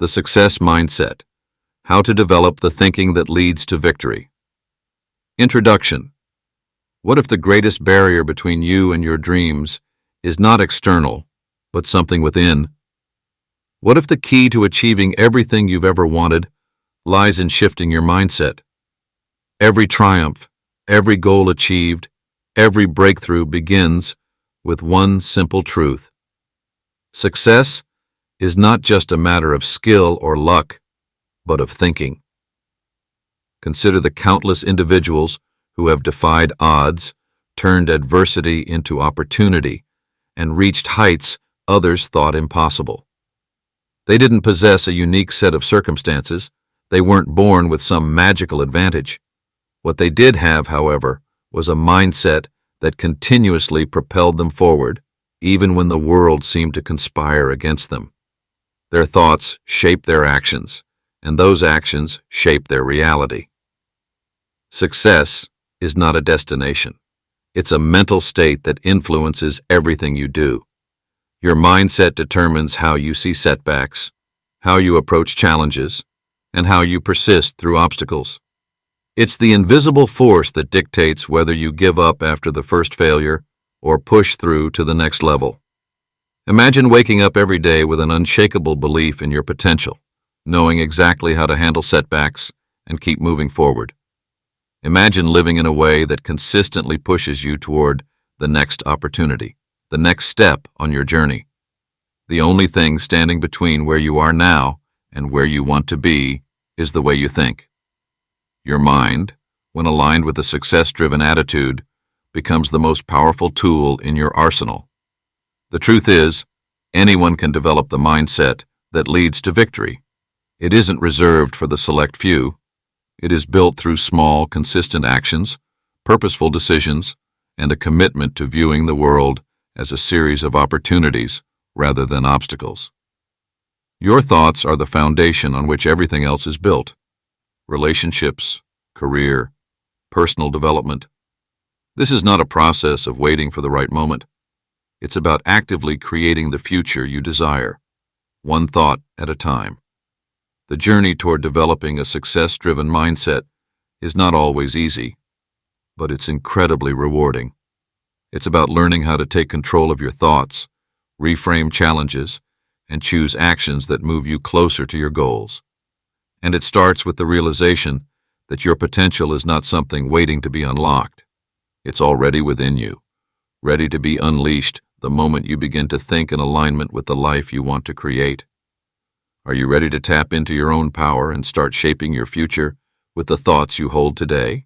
The Success Mindset: How to Develop the Thinking That Leads to Victory. Introduction. What if the greatest barrier between you and your dreams is not external, but something within? What if the key to achieving everything you've ever wanted lies in shifting your mindset? Every triumph, every goal achieved, every breakthrough begins with one simple truth. Success is not just a matter of skill or luck, but of thinking. Consider the countless individuals who have defied odds, turned adversity into opportunity, and reached heights others thought impossible. They didn't possess a unique set of circumstances. They weren't born with some magical advantage. What they did have, however, was a mindset that continuously propelled them forward, even when the world seemed to conspire against them. Their thoughts shaped their actions, and those actions shaped their reality. Success is not a destination. It's a mental state that influences everything you do. Your mindset determines how you see setbacks, how you approach challenges, and how you persist through obstacles. It's the invisible force that dictates whether you give up after the first failure or push through to the next level. Imagine waking up every day with an unshakable belief in your potential, knowing exactly how to handle setbacks and keep moving forward. Imagine living in a way that consistently pushes you toward the next opportunity, the next step on your journey. The only thing standing between where you are now and where you want to be is the way you think. Your mind, when aligned with a success-driven attitude, becomes the most powerful tool in your arsenal. The truth is, anyone can develop the mindset that leads to victory. It isn't reserved for the select few. It is built through small, consistent actions, purposeful decisions, and a commitment to viewing the world as a series of opportunities rather than obstacles. Your thoughts are the foundation on which everything else is built. Relationships, career, personal development. This is not a process of waiting for the right moment. It's about actively creating the future you desire, one thought at a time. The journey toward developing a success-driven mindset is not always easy, but it's incredibly rewarding. It's about learning how to take control of your thoughts, reframe challenges, and choose actions that move you closer to your goals. And it starts with the realization that your potential is not something waiting to be unlocked. It's already within you, ready to be unleashed the moment you begin to think in alignment with the life you want to create. Are you ready to tap into your own power and start shaping your future with the thoughts you hold today?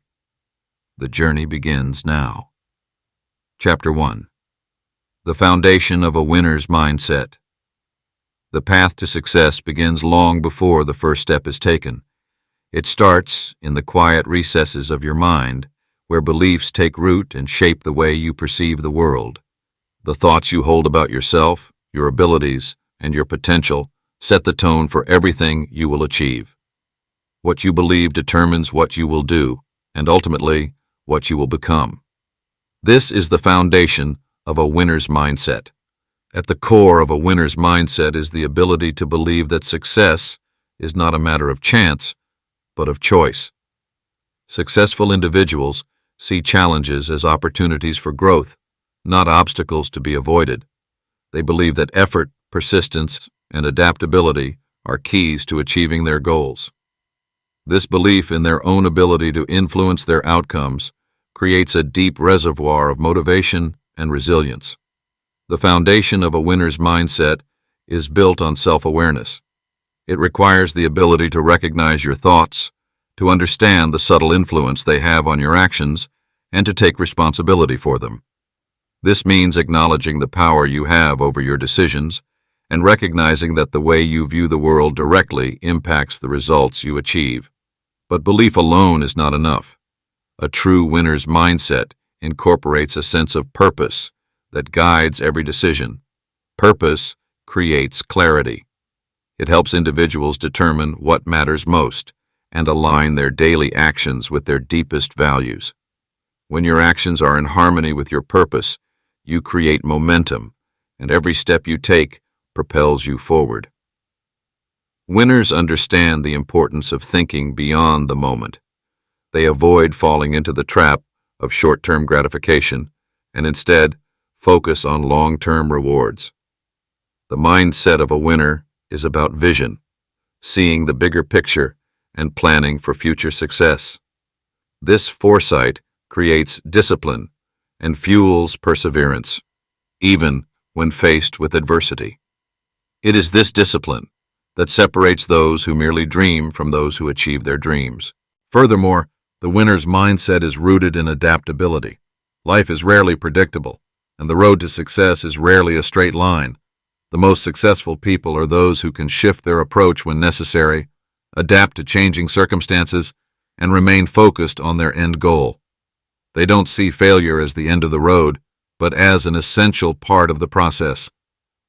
The journey begins now. Chapter 1. The Foundation of a Winner's Mindset. The path to success begins long before the first step is taken. It starts in the quiet recesses of your mind, where beliefs take root and shape the way you perceive the world. The thoughts you hold about yourself, your abilities, and your potential set the tone for everything you will achieve. What you believe determines what you will do, and ultimately, what you will become. This is the foundation of a winner's mindset. At the core of a winner's mindset is the ability to believe that success is not a matter of chance, but of choice. Successful individuals see challenges as opportunities for growth, not obstacles to be avoided. They believe that effort, persistence, and adaptability are keys to achieving their goals. This belief in their own ability to influence their outcomes creates a deep reservoir of motivation and resilience. The foundation of a winner's mindset is built on self-awareness. It requires the ability to recognize your thoughts, to understand the subtle influence they have on your actions, and to take responsibility for them. This means acknowledging the power you have over your decisions and recognizing that the way you view the world directly impacts the results you achieve. But belief alone is not enough. A true winner's mindset incorporates a sense of purpose that guides every decision. Purpose creates clarity. It helps individuals determine what matters most and align their daily actions with their deepest values. When your actions are in harmony with your purpose, you create momentum, and every step you take propels you forward. Winners understand the importance of thinking beyond the moment. They avoid falling into the trap of short-term gratification and instead focus on long-term rewards. The mindset of a winner is about vision, seeing the bigger picture and planning for future success. This foresight creates discipline and fuels perseverance, even when faced with adversity. It is this discipline that separates those who merely dream from those who achieve their dreams. Furthermore, the winner's mindset is rooted in adaptability. Life is rarely predictable, and the road to success is rarely a straight line. The most successful people are those who can shift their approach when necessary, adapt to changing circumstances, and remain focused on their end goal. They don't see failure as the end of the road, but as an essential part of the process.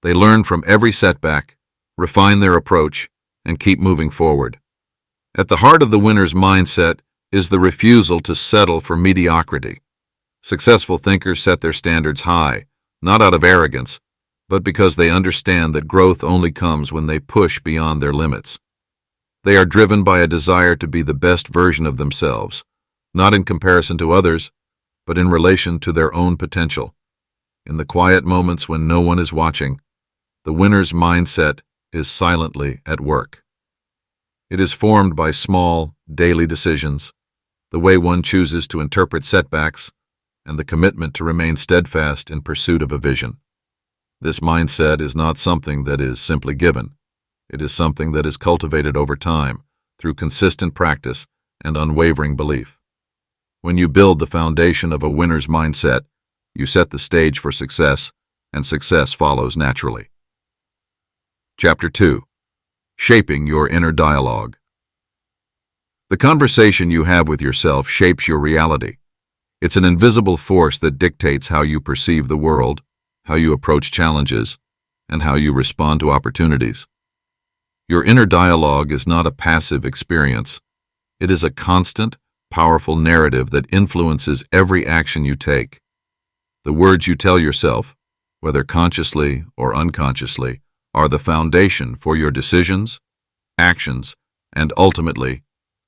They learn from every setback, refine their approach, and keep moving forward. At the heart of the winner's mindset is the refusal to settle for mediocrity. Successful thinkers set their standards high, not out of arrogance, but because they understand that growth only comes when they push beyond their limits. They are driven by a desire to be the best version of themselves, not in comparison to others, but in relation to their own potential. In the quiet moments when no one is watching, the winner's mindset is silently at work. It is formed by small, daily decisions, the way one chooses to interpret setbacks, and the commitment to remain steadfast in pursuit of a vision. This mindset is not something that is simply given. It is something that is cultivated over time through consistent practice and unwavering belief. When you build the foundation of a winner's mindset, you set the stage for success, and success follows naturally. Chapter 2. Shaping your inner dialogue. The conversation you have with yourself shapes your reality. It's an invisible force that dictates how you perceive the world, how you approach challenges, and how you respond to opportunities. Your inner dialogue is not a passive experience. It is a constant, powerful narrative that influences every action you take. The words you tell yourself, whether consciously or unconsciously, are the foundation for your decisions, actions, and ultimately,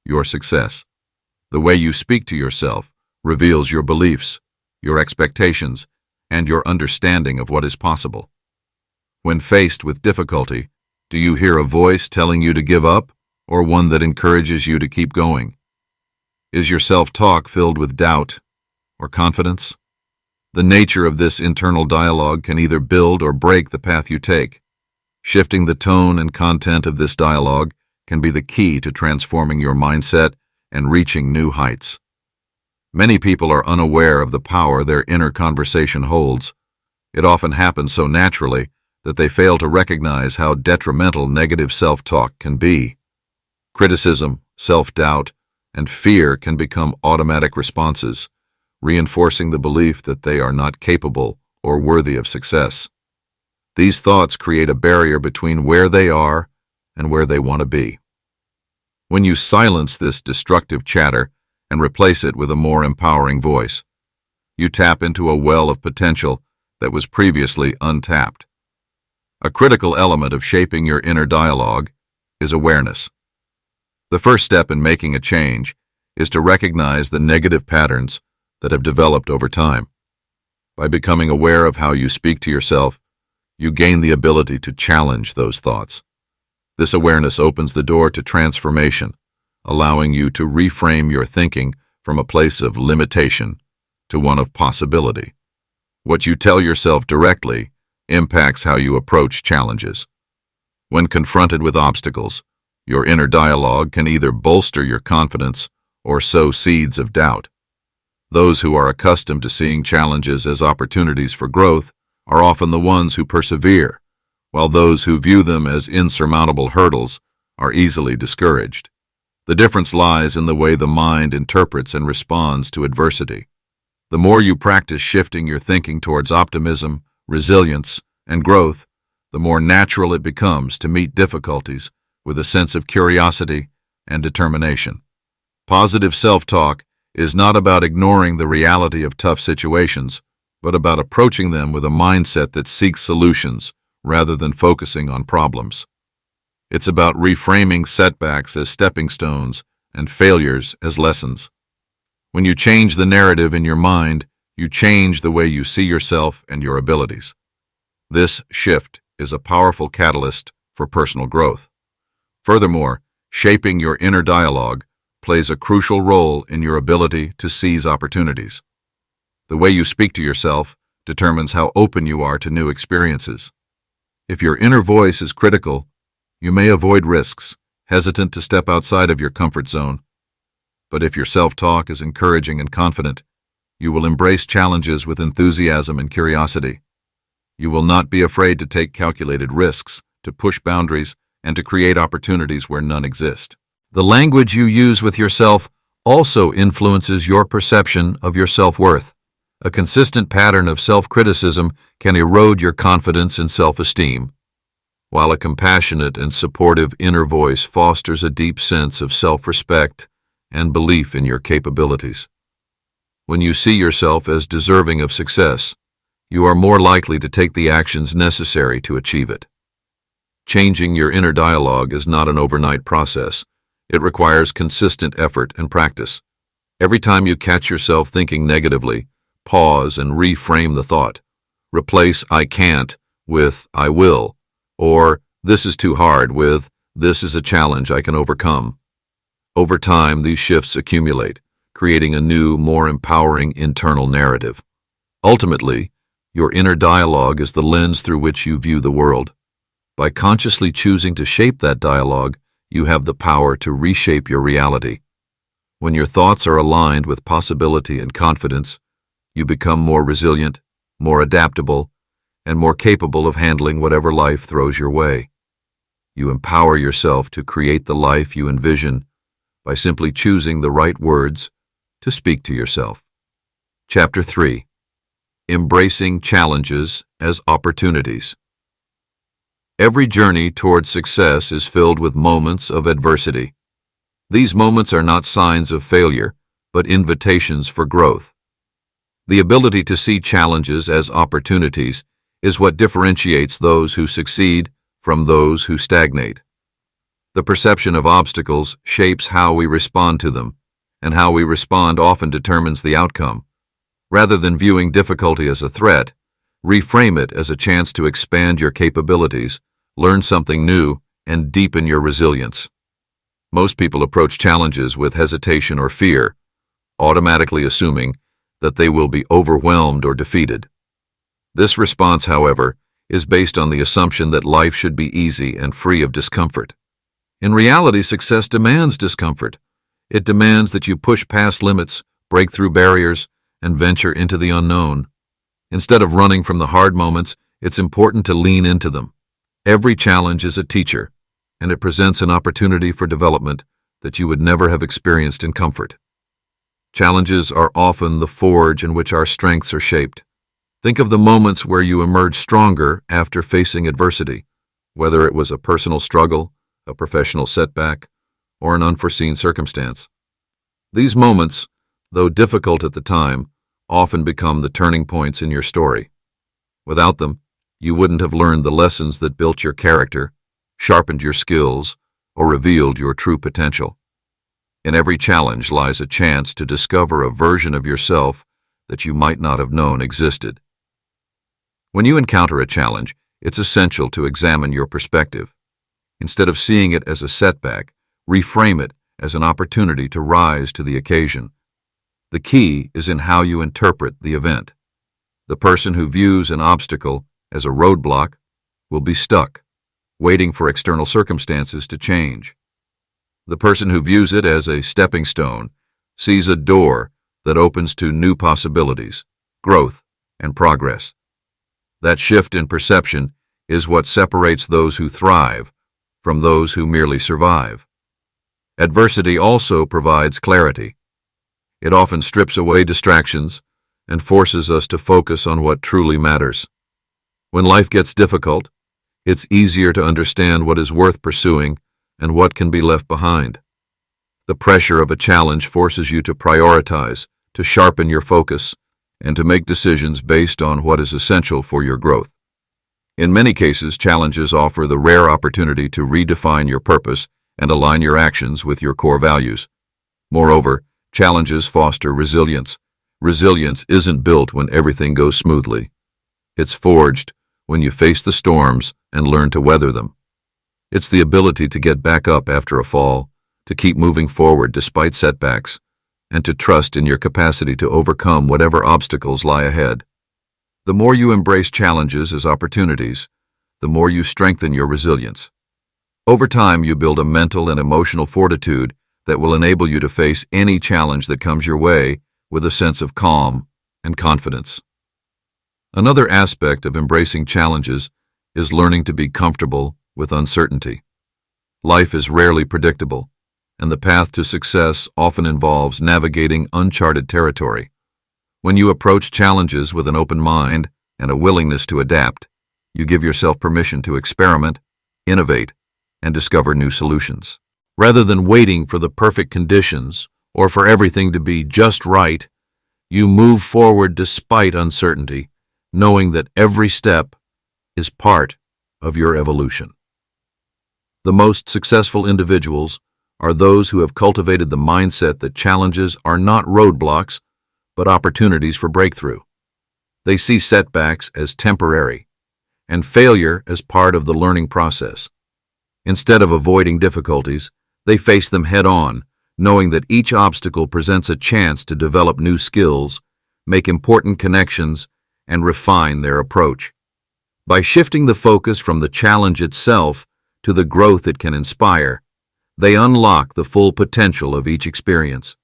your success. The way you speak to yourself reveals your beliefs, your expectations, and your understanding of what is possible. When faced with difficulty, do you hear a voice telling you to give up, or one that encourages you to keep going? Is your self-talk filled with doubt or confidence? The nature of this internal dialogue can either build or break the path you take. Shifting the tone and content of this dialogue can be the key to transforming your mindset and reaching new heights. Many people are unaware of the power their inner conversation holds. It often happens so naturally that they fail to recognize how detrimental negative self-talk can be. Criticism, self-doubt, and fear can become automatic responses, reinforcing the belief that they are not capable or worthy of success. These thoughts create a barrier between where they are and where they want to be. When you silence this destructive chatter and replace it with a more empowering voice, you tap into a well of potential that was previously untapped. A critical element of shaping your inner dialogue is awareness. The first step in making a change is to recognize the negative patterns that have developed over time. By becoming aware of how you speak to yourself, you gain the ability to challenge those thoughts. This awareness opens the door to transformation, allowing you to reframe your thinking from a place of limitation to one of possibility. What you tell yourself directly impacts how you approach challenges. When confronted with obstacles, your inner dialogue can either bolster your confidence or sow seeds of doubt. Those who are accustomed to seeing challenges as opportunities for growth are often the ones who persevere, while those who view them as insurmountable hurdles are easily discouraged. The difference lies in the way the mind interprets and responds to adversity. The more you practice shifting your thinking towards optimism, resilience, and growth, the more natural it becomes to meet difficulties with a sense of curiosity and determination. Positive self-talk is not about ignoring the reality of tough situations, but about approaching them with a mindset that seeks solutions rather than focusing on problems. It's about reframing setbacks as stepping stones and failures as lessons. When you change the narrative in your mind, you change the way you see yourself and your abilities. This shift is a powerful catalyst for personal growth. Furthermore, shaping your inner dialogue plays a crucial role in your ability to seize opportunities. The way you speak to yourself determines how open you are to new experiences. If your inner voice is critical, you may avoid risks, hesitant to step outside of your comfort zone. But if your self-talk is encouraging and confident, you will embrace challenges with enthusiasm and curiosity. You will not be afraid to take calculated risks, to push boundaries, and to create opportunities where none exist. The language you use with yourself also influences your perception of your self-worth. A consistent pattern of self-criticism can erode your confidence and self-esteem, while a compassionate and supportive inner voice fosters a deep sense of self-respect and belief in your capabilities. When you see yourself as deserving of success, you are more likely to take the actions necessary to achieve it. Changing your inner dialogue is not an overnight process. It requires consistent effort and practice. Every time you catch yourself thinking negatively, pause and reframe the thought. Replace "I can't" with "I will," or "this is too hard" with "this is a challenge I can overcome." Over time, these shifts accumulate, creating a new, more empowering internal narrative. Ultimately, your inner dialogue is the lens through which you view the world. By consciously choosing to shape that dialogue, you have the power to reshape your reality. When your thoughts are aligned with possibility and confidence, you become more resilient, more adaptable, and more capable of handling whatever life throws your way. You empower yourself to create the life you envision by simply choosing the right words to speak to yourself. Chapter 3. Embracing Challenges as Opportunities. Every journey towards success is filled with moments of adversity. These moments are not signs of failure, but invitations for growth. The ability to see challenges as opportunities is what differentiates those who succeed from those who stagnate. The perception of obstacles shapes how we respond to them, and how we respond often determines the outcome. Rather than viewing difficulty as a threat, reframe it as a chance to expand your capabilities, learn something new, and deepen your resilience. Most people approach challenges with hesitation or fear, automatically assuming that they will be overwhelmed or defeated. This response, however, is based on the assumption that life should be easy and free of discomfort. In reality, success demands discomfort. It demands that you push past limits, break through barriers, and venture into the unknown. Instead of running from the hard moments, it's important to lean into them. Every challenge is a teacher, and it presents an opportunity for development that you would never have experienced in comfort. Challenges are often the forge in which our strengths are shaped. Think of the moments where you emerged stronger after facing adversity, whether it was a personal struggle, a professional setback, or an unforeseen circumstance. These moments, though difficult at the time, often become the turning points in your story. Without them, you wouldn't have learned the lessons that built your character, sharpened your skills, or revealed your true potential. In every challenge lies a chance to discover a version of yourself that you might not have known existed. When you encounter a challenge, it's essential to examine your perspective. Instead of seeing it as a setback, reframe it as an opportunity to rise to the occasion. The key is in how you interpret the event. The person who views an obstacle as a roadblock will be stuck, waiting for external circumstances to change. The person who views it as a stepping stone sees a door that opens to new possibilities, growth, and progress. That shift in perception is what separates those who thrive from those who merely survive. Adversity also provides clarity. It often strips away distractions and forces us to focus on what truly matters. When life gets difficult, it's easier to understand what is worth pursuing and what can be left behind. The pressure of a challenge forces you to prioritize, to sharpen your focus, and to make decisions based on what is essential for your growth. In many cases, challenges offer the rare opportunity to redefine your purpose and align your actions with your core values. Moreover, challenges foster resilience. Resilience isn't built when everything goes smoothly. It's forged when you face the storms and learn to weather them. It's the ability to get back up after a fall, to keep moving forward despite setbacks, and to trust in your capacity to overcome whatever obstacles lie ahead. The more you embrace challenges as opportunities, the more you strengthen your resilience. Over time, you build a mental and emotional fortitude that will enable you to face any challenge that comes your way with a sense of calm and confidence. Another aspect of embracing challenges is learning to be comfortable with uncertainty. Life is rarely predictable, and the path to success often involves navigating uncharted territory. When you approach challenges with an open mind and a willingness to adapt, you give yourself permission to experiment, innovate, and discover new solutions. Rather than waiting for the perfect conditions or for everything to be just right, you move forward despite uncertainty, knowing that every step is part of your evolution. The most successful individuals are those who have cultivated the mindset that challenges are not roadblocks, but opportunities for breakthrough. They see setbacks as temporary and failure as part of the learning process. Instead of avoiding difficulties, they face them head-on, knowing that each obstacle presents a chance to develop new skills, make important connections, and refine their approach. By shifting the focus from the challenge itself to the growth it can inspire, they unlock the full potential of each experience.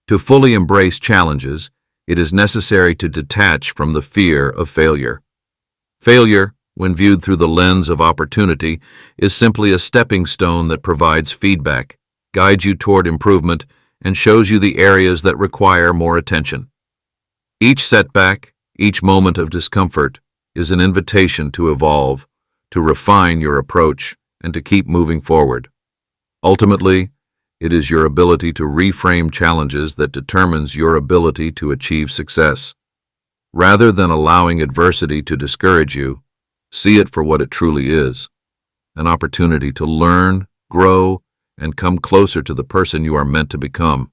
To fully embrace challenges, it is necessary to detach from the fear of failure. Failure, when viewed through the lens of opportunity, is simply a stepping stone that provides feedback, guides you toward improvement, and shows you the areas that require more attention. Each setback, each moment of discomfort, is an invitation to evolve, to refine your approach, and to keep moving forward. Ultimately, it is your ability to reframe challenges that determines your ability to achieve success. Rather than allowing adversity to discourage you, see it for what it truly is, an opportunity to learn, grow, and come closer to the person you are meant to become.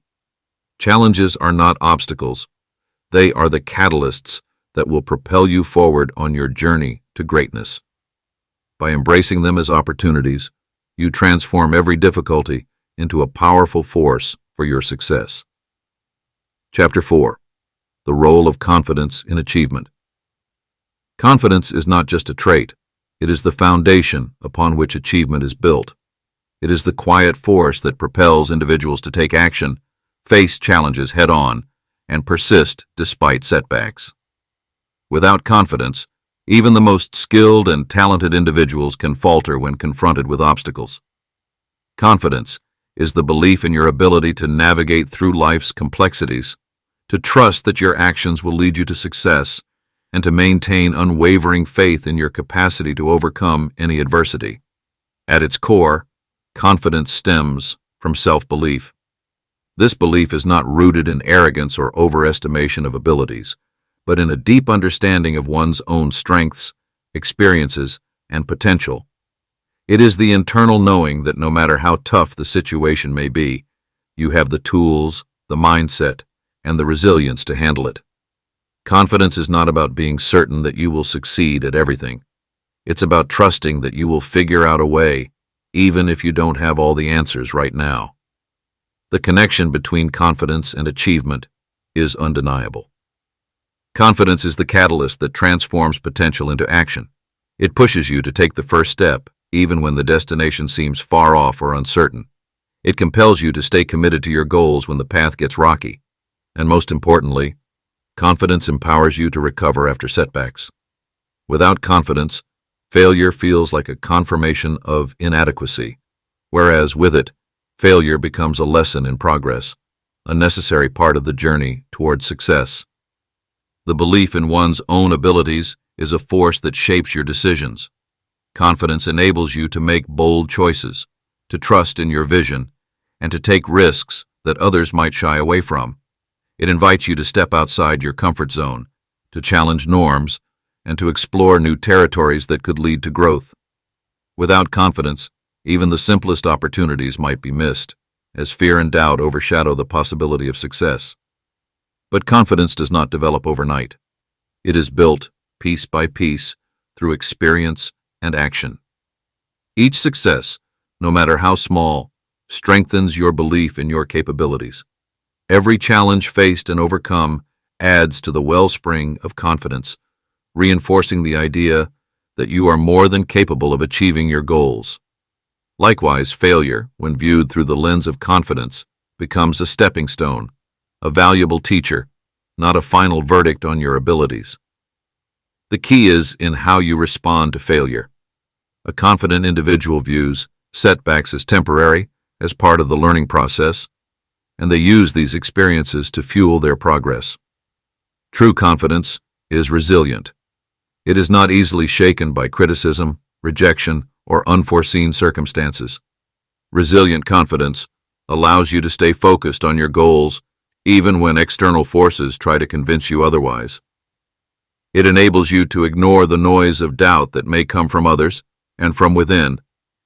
Challenges are not obstacles. They are the catalysts that will propel you forward on your journey to greatness. By embracing them as opportunities, you transform every difficulty into a powerful force for your success. Chapter 4. The Role of Confidence in Achievement. Confidence is not just a trait. It is the foundation upon which achievement is built. It is the quiet force that propels individuals to take action, face challenges head-on, and persist despite setbacks. Without confidence, even the most skilled and talented individuals can falter when confronted with obstacles. Confidence is the belief in your ability to navigate through life's complexities, to trust that your actions will lead you to success, and to maintain unwavering faith in your capacity to overcome any adversity. At its core, confidence stems from self-belief. This belief is not rooted in arrogance or overestimation of abilities, but in a deep understanding of one's own strengths, experiences, and potential. It is the internal knowing that no matter how tough the situation may be, you have the tools, the mindset, and the resilience to handle it. Confidence is not about being certain that you will succeed at everything. It's about trusting that you will figure out a way, even if you don't have all the answers right now. The connection between confidence and achievement is undeniable. Confidence is the catalyst that transforms potential into action. It pushes you to take the first step, even when the destination seems far off or uncertain. It compels you to stay committed to your goals when the path gets rocky. And most importantly, confidence empowers you to recover after setbacks. Without confidence, failure feels like a confirmation of inadequacy, whereas with it, failure becomes a lesson in progress, a necessary part of the journey towards success. The belief in one's own abilities is a force that shapes your decisions. Confidence enables you to make bold choices, to trust in your vision, and to take risks that others might shy away from. It invites you to step outside your comfort zone, to challenge norms, and to explore new territories that could lead to growth. Without confidence, even the simplest opportunities might be missed, as fear and doubt overshadow the possibility of success. But confidence does not develop overnight. It is built, piece by piece, through experience and action. Each success, no matter how small, strengthens your belief in your capabilities. Every challenge faced and overcome adds to the wellspring of confidence, reinforcing the idea that you are more than capable of achieving your goals. Likewise, failure, when viewed through the lens of confidence, becomes a stepping stone, a valuable teacher, not a final verdict on your abilities. The key is in how you respond to failure. A confident individual views setbacks as temporary, as part of the learning process, and they use these experiences to fuel their progress. True confidence is resilient. It is not easily shaken by criticism, rejection, or unforeseen circumstances. Resilient confidence allows you to stay focused on your goals even when external forces try to convince you otherwise. It enables you to ignore the noise of doubt that may come from others and from within,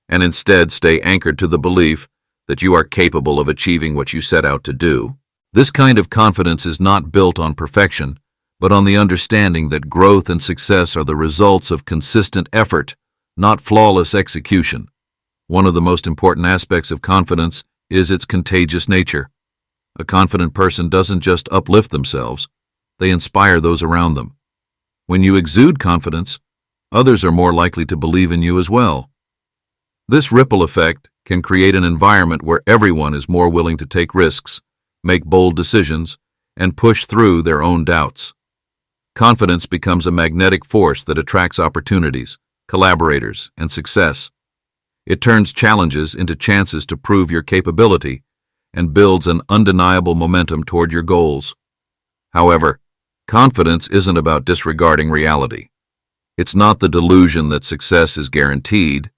and instead stay anchored to the belief that you are capable of achieving what you set out to do. This kind of confidence is not built on perfection, but on the understanding that growth and success are the results of consistent effort, not flawless execution. One of the most important aspects of confidence is its contagious nature. A confident person doesn't just uplift themselves, they inspire those around them. When you exude confidence, others are more likely to believe in you as well. This ripple effect can create an environment where everyone is more willing to take risks, make bold decisions, and push through their own doubts. Confidence becomes a magnetic force that attracts opportunities, collaborators, and success. It turns challenges into chances to prove your capability and builds an undeniable momentum toward your goals. However, confidence isn't about disregarding reality. It's not the delusion that success is guaranteed,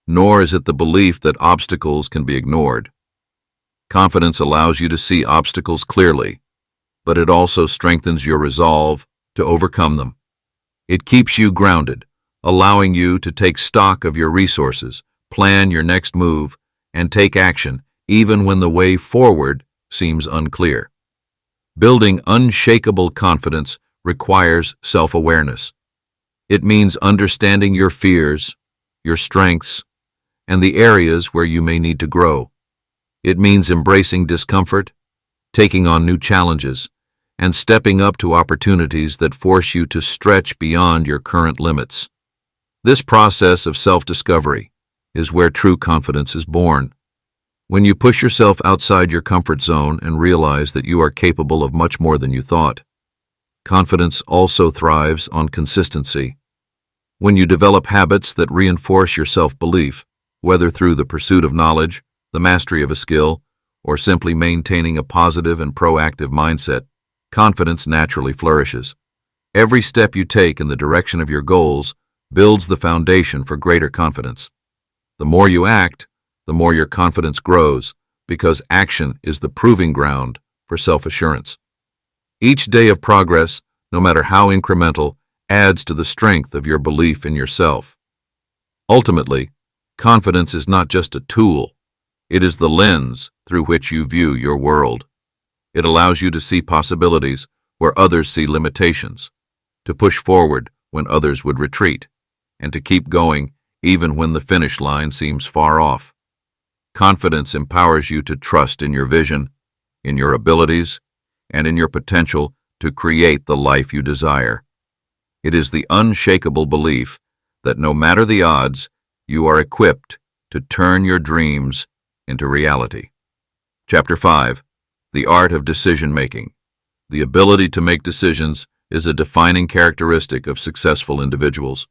nor is it the belief that obstacles can be ignored. Confidence allows you to see obstacles clearly, but it also strengthens your resolve to overcome them. It keeps you grounded, allowing you to take stock of your resources, plan your next move, and take action even when the way forward seems unclear. Building unshakable confidence requires self-awareness. It means understanding your fears, your strengths, and the areas where you may need to grow. It means embracing discomfort, taking on new challenges, and stepping up to opportunities that force you to stretch beyond your current limits. This process of self-discovery is where true confidence is born. When you push yourself outside your comfort zone and realize that you are capable of much more than you thought. Confidence also thrives on consistency. When you develop habits that reinforce your self-belief, whether through the pursuit of knowledge, the mastery of a skill, or simply maintaining a positive and proactive mindset, confidence naturally flourishes. Every step you take in the direction of your goals builds the foundation for greater confidence. The more you act, the more your confidence grows, because action is the proving ground for self-assurance. Each day of progress, no matter how incremental, adds to the strength of your belief in yourself. Ultimately, confidence is not just a tool, it is the lens through which you view your world. It allows you to see possibilities where others see limitations, to push forward when others would retreat, and to keep going even when the finish line seems far off. Confidence empowers you to trust in your vision, in your abilities, and in your potential to create the life you desire. It is the unshakable belief that no matter the odds, you are equipped to turn your dreams into reality. Chapter 5. The Art of Decision-Making. The ability to make decisions is a defining characteristic of successful individuals.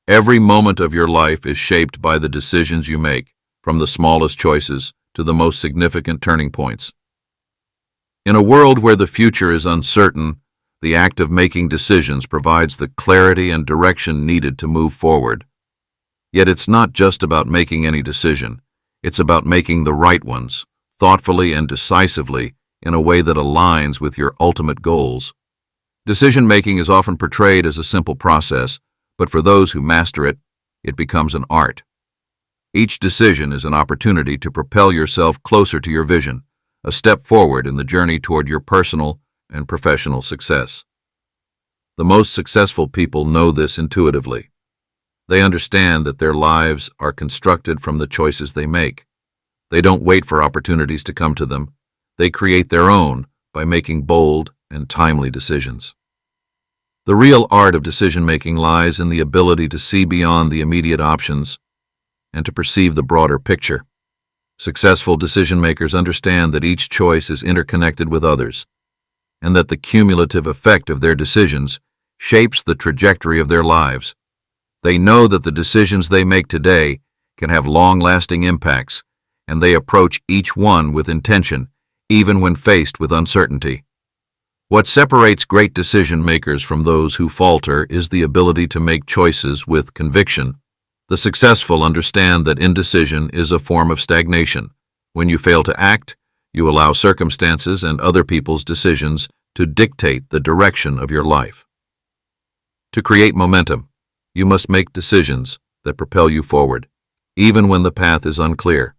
Every moment of your life is shaped by the decisions you make, from the smallest choices to the most significant turning points. In a world where the future is uncertain, the act of making decisions provides the clarity and direction needed to move forward. Yet it's not just about making any decision, it's about making the right ones, thoughtfully and decisively, in a way that aligns with your ultimate goals. Decision-making is often portrayed as a simple process, but for those who master it, it becomes an art. Each decision is an opportunity to propel yourself closer to your vision, a step forward in the journey toward your personal and professional success. The most successful people know this intuitively. They understand that their lives are constructed from the choices they make. They don't wait for opportunities to come to them. They create their own by making bold and timely decisions. The real art of decision-making lies in the ability to see beyond the immediate options and to perceive the broader picture. Successful decision-makers understand that each choice is interconnected with others, and that the cumulative effect of their decisions shapes the trajectory of their lives. They know that the decisions they make today can have long-lasting impacts, and they approach each one with intention, even when faced with uncertainty. What separates great decision-makers from those who falter is the ability to make choices with conviction. The successful understand that indecision is a form of stagnation. When you fail to act, you allow circumstances and other people's decisions to dictate the direction of your life. To create momentum, you must make decisions that propel you forward, even when the path is unclear.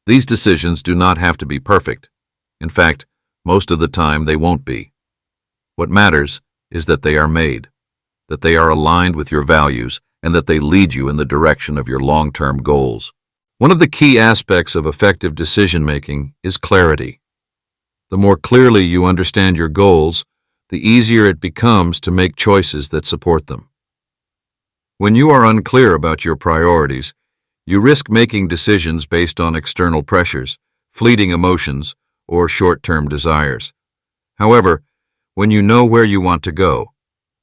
These decisions do not have to be perfect. In fact, most of the time they won't be. What matters is that they are made, that they are aligned with your values, and that they lead you in the direction of your long-term goals. One of the key aspects of effective decision-making is clarity. The more clearly you understand your goals, the easier it becomes to make choices that support them. When you are unclear about your priorities, you risk making decisions based on external pressures, fleeting emotions, or short-term desires. However, when you know where you want to go,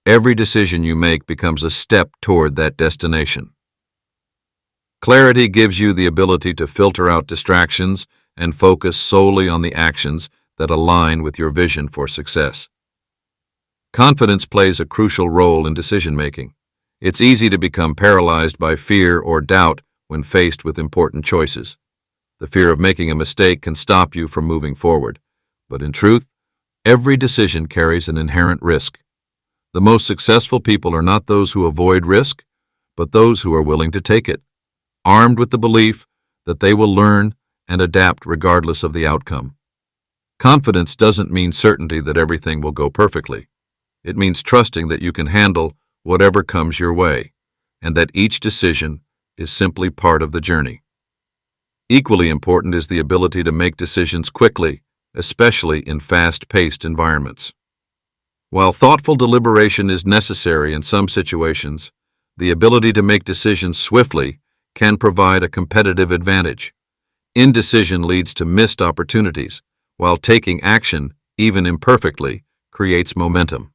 every decision you make becomes a step toward that destination. Clarity gives you the ability to filter out distractions and focus solely on the actions that align with your vision for success. Confidence plays a crucial role in decision-making. It's easy to become paralyzed by fear or doubt when faced with important choices. The fear of making a mistake can stop you from moving forward. But in truth, every decision carries an inherent risk. The most successful people are not those who avoid risk, but those who are willing to take it, armed with the belief that they will learn and adapt regardless of the outcome. Confidence doesn't mean certainty that everything will go perfectly. It means trusting that you can handle whatever comes your way, and that each decision is simply part of the journey. Equally important is the ability to make decisions quickly, especially in fast-paced environments. While thoughtful deliberation is necessary in some situations, the ability to make decisions swiftly can provide a competitive advantage. Indecision leads to missed opportunities, while taking action, even imperfectly, creates momentum.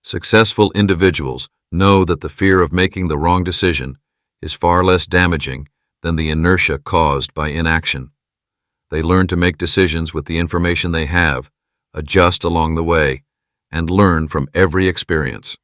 Successful individuals know that the fear of making the wrong decision is far less damaging than the inertia caused by inaction. They learn to make decisions with the information they have, adjust along the way, and learn from every experience.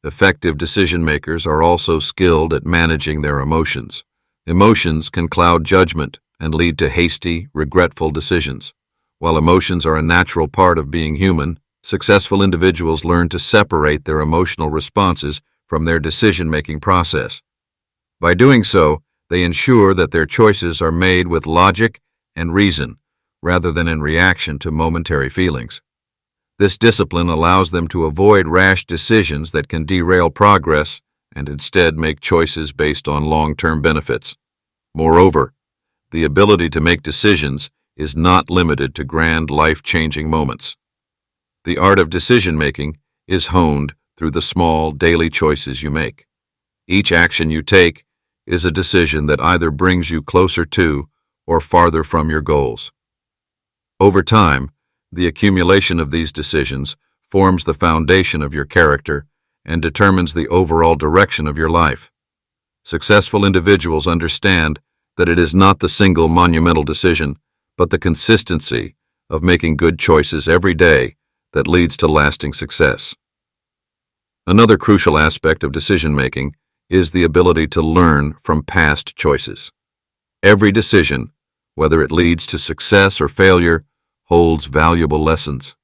Effective decision-makers are also skilled at managing their emotions. Emotions can cloud judgment and lead to hasty, regretful decisions. While emotions are a natural part of being human, successful individuals learn to separate their emotional responses from their decision-making process. By doing so, they ensure that their choices are made with logic and reason, rather than in reaction to momentary feelings. This discipline allows them to avoid rash decisions that can derail progress and instead make choices based on long-term benefits. Moreover, the ability to make decisions is not limited to grand life-changing moments. The art of decision-making is honed through the small daily choices you make. Each action you take is a decision that either brings you closer to or farther from your goals. Over time, the accumulation of these decisions forms the foundation of your character and determines the overall direction of your life. Successful individuals understand that it is not the single monumental decision, but the consistency of making good choices every day that leads to lasting success. Another crucial aspect of decision-making is the ability to learn from past choices. Every decision, whether it leads to success or failure, holds valuable lessons.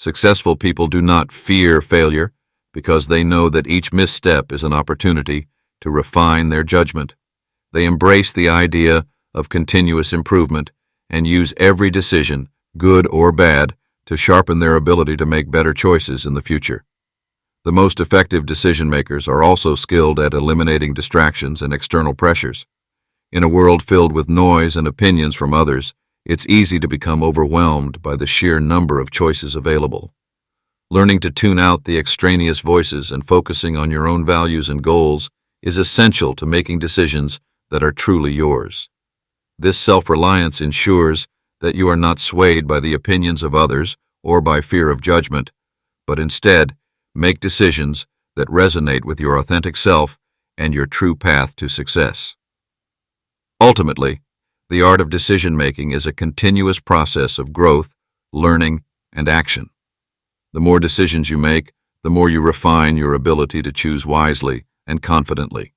Successful people do not fear failure because they know that each misstep is an opportunity to refine their judgment. They embrace the idea of continuous improvement and use every decision, good or bad, to sharpen their ability to make better choices in the future. The most effective decision makers are also skilled at eliminating distractions and external pressures. In a world filled with noise and opinions from others, it's easy to become overwhelmed by the sheer number of choices available. Learning to tune out the extraneous voices and focusing on your own values and goals is essential to making decisions that are truly yours. This self-reliance ensures that you are not swayed by the opinions of others or by fear of judgment, but instead make decisions that resonate with your authentic self and your true path to success. Ultimately, the art of decision-making is a continuous process of growth, learning, and action. The more decisions you make, the more you refine your ability to choose wisely and confidently.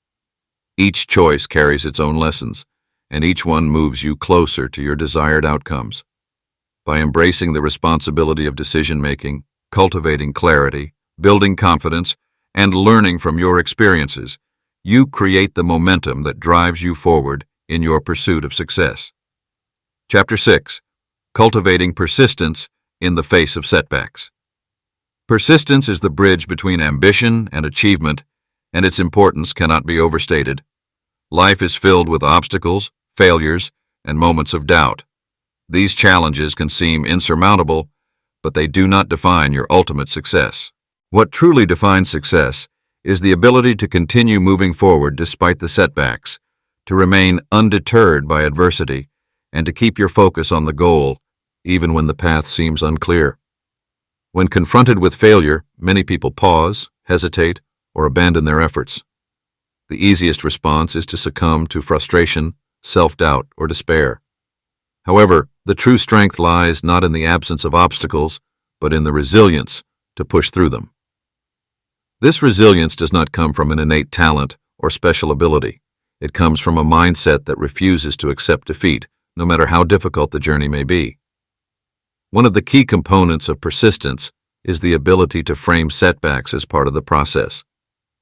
Each choice carries its own lessons, and each one moves you closer to your desired outcomes. By embracing the responsibility of decision-making, cultivating clarity, building confidence, and learning from your experiences, you create the momentum that drives you forward in your pursuit of success. Chapter 6. Cultivating Persistence in the Face of Setbacks. Persistence is the bridge between ambition and achievement, and its importance cannot be overstated. Life is filled with obstacles, failures, and moments of doubt. These challenges can seem insurmountable, but they do not define your ultimate success. What truly defines success is the ability to continue moving forward despite the setbacks, to remain undeterred by adversity, and to keep your focus on the goal, even when the path seems unclear. When confronted with failure, many people pause, hesitate, or abandon their efforts. The easiest response is to succumb to frustration, self-doubt, or despair. However, the true strength lies not in the absence of obstacles, but in the resilience to push through them. This resilience does not come from an innate talent or special ability. It comes from a mindset that refuses to accept defeat, no matter how difficult the journey may be. One of the key components of persistence is the ability to frame setbacks as part of the process.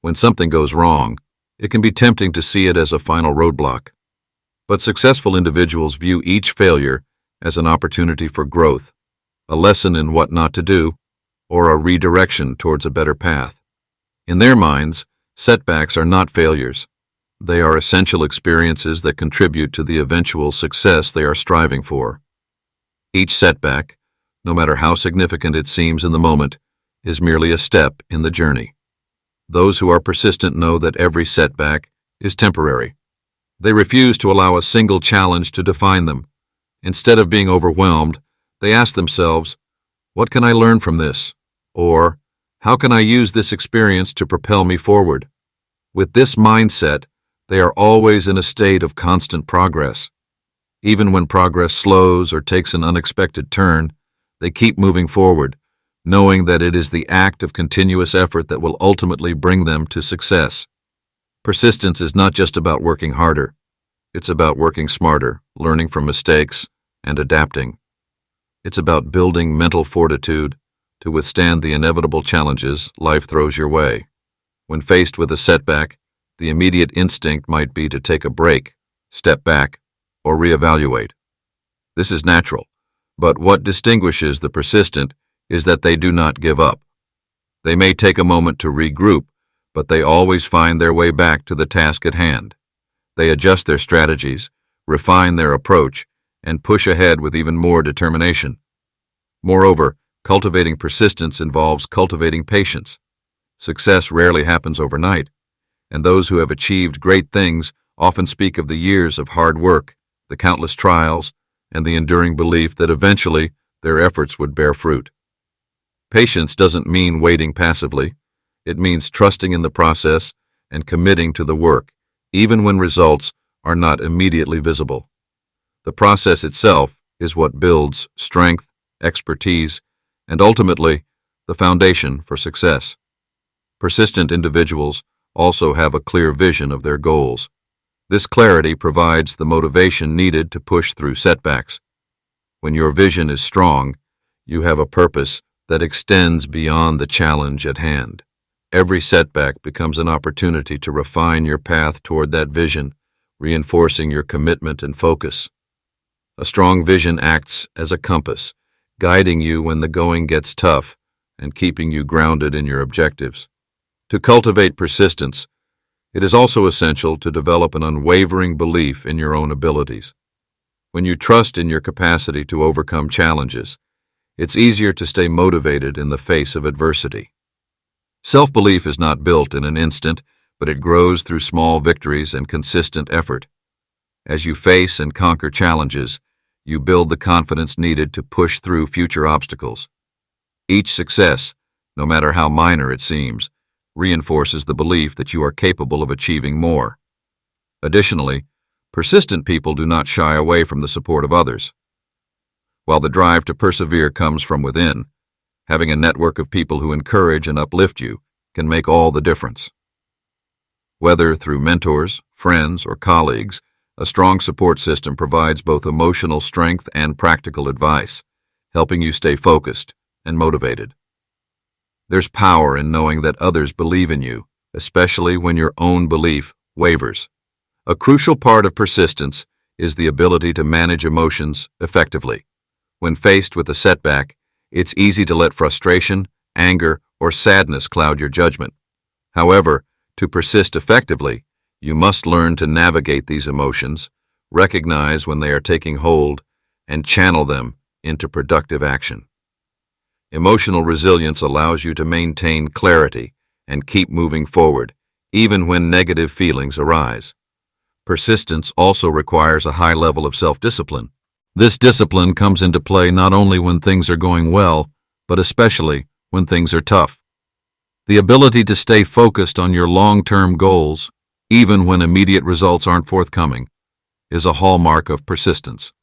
When something goes wrong, it can be tempting to see it as a final roadblock. But successful individuals view each failure as an opportunity for growth, a lesson in what not to do, or a redirection towards a better path. In their minds, setbacks are not failures. They are essential experiences that contribute to the eventual success they are striving for. Each setback, no matter how significant it seems in the moment, is merely a step in the journey. Those who are persistent know that every setback is temporary. They refuse to allow a single challenge to define them. Instead of being overwhelmed, they ask themselves, "What can I learn from this?" Or, "How can I use this experience to propel me forward?" With this mindset, they are always in a state of constant progress. Even when progress slows or takes an unexpected turn, they keep moving forward, knowing that it is the act of continuous effort that will ultimately bring them to success. Persistence is not just about working harder. It's about working smarter, learning from mistakes, and adapting. It's about building mental fortitude to withstand the inevitable challenges life throws your way. When faced with a setback, the immediate instinct might be to take a break, step back, or reevaluate. This is natural, but what distinguishes the persistent is that they do not give up. They may take a moment to regroup, but they always find their way back to the task at hand. They adjust their strategies, refine their approach, and push ahead with even more determination. Moreover, cultivating persistence involves cultivating patience. Success rarely happens overnight, and those who have achieved great things often speak of the years of hard work, the countless trials, and the enduring belief that eventually their efforts would bear fruit. Patience doesn't mean waiting passively. It means trusting in the process and committing to the work, even when results are not immediately visible. The process itself is what builds strength, expertise, and ultimately the foundation for success. Persistent individuals also have a clear vision of their goals. This clarity provides the motivation needed to push through setbacks. When your vision is strong, you have a purpose that extends beyond the challenge at hand. Every setback becomes an opportunity to refine your path toward that vision, reinforcing your commitment and focus. A strong vision acts as a compass, guiding you when the going gets tough and keeping you grounded in your objectives. To cultivate persistence, it is also essential to develop an unwavering belief in your own abilities. When you trust in your capacity to overcome challenges, it's easier to stay motivated in the face of adversity. Self-belief is not built in an instant, but it grows through small victories and consistent effort. As you face and conquer challenges, you build the confidence needed to push through future obstacles. Each success, no matter how minor it seems, reinforces the belief that you are capable of achieving more. Additionally, persistent people do not shy away from the support of others. While the drive to persevere comes from within, having a network of people who encourage and uplift you can make all the difference. Whether through mentors, friends, or colleagues, a strong support system provides both emotional strength and practical advice, helping you stay focused and motivated. There's power in knowing that others believe in you, especially when your own belief wavers. A crucial part of persistence is the ability to manage emotions effectively. When faced with a setback, it's easy to let frustration, anger, or sadness cloud your judgment. However, to persist effectively, you must learn to navigate these emotions, recognize when they are taking hold, and channel them into productive action. Emotional resilience allows you to maintain clarity and keep moving forward, even when negative feelings arise. Persistence also requires a high level of self-discipline. This discipline comes into play not only when things are going well, but especially when things are tough. The ability to stay focused on your long-term goals, even when immediate results aren't forthcoming, is a hallmark of persistence.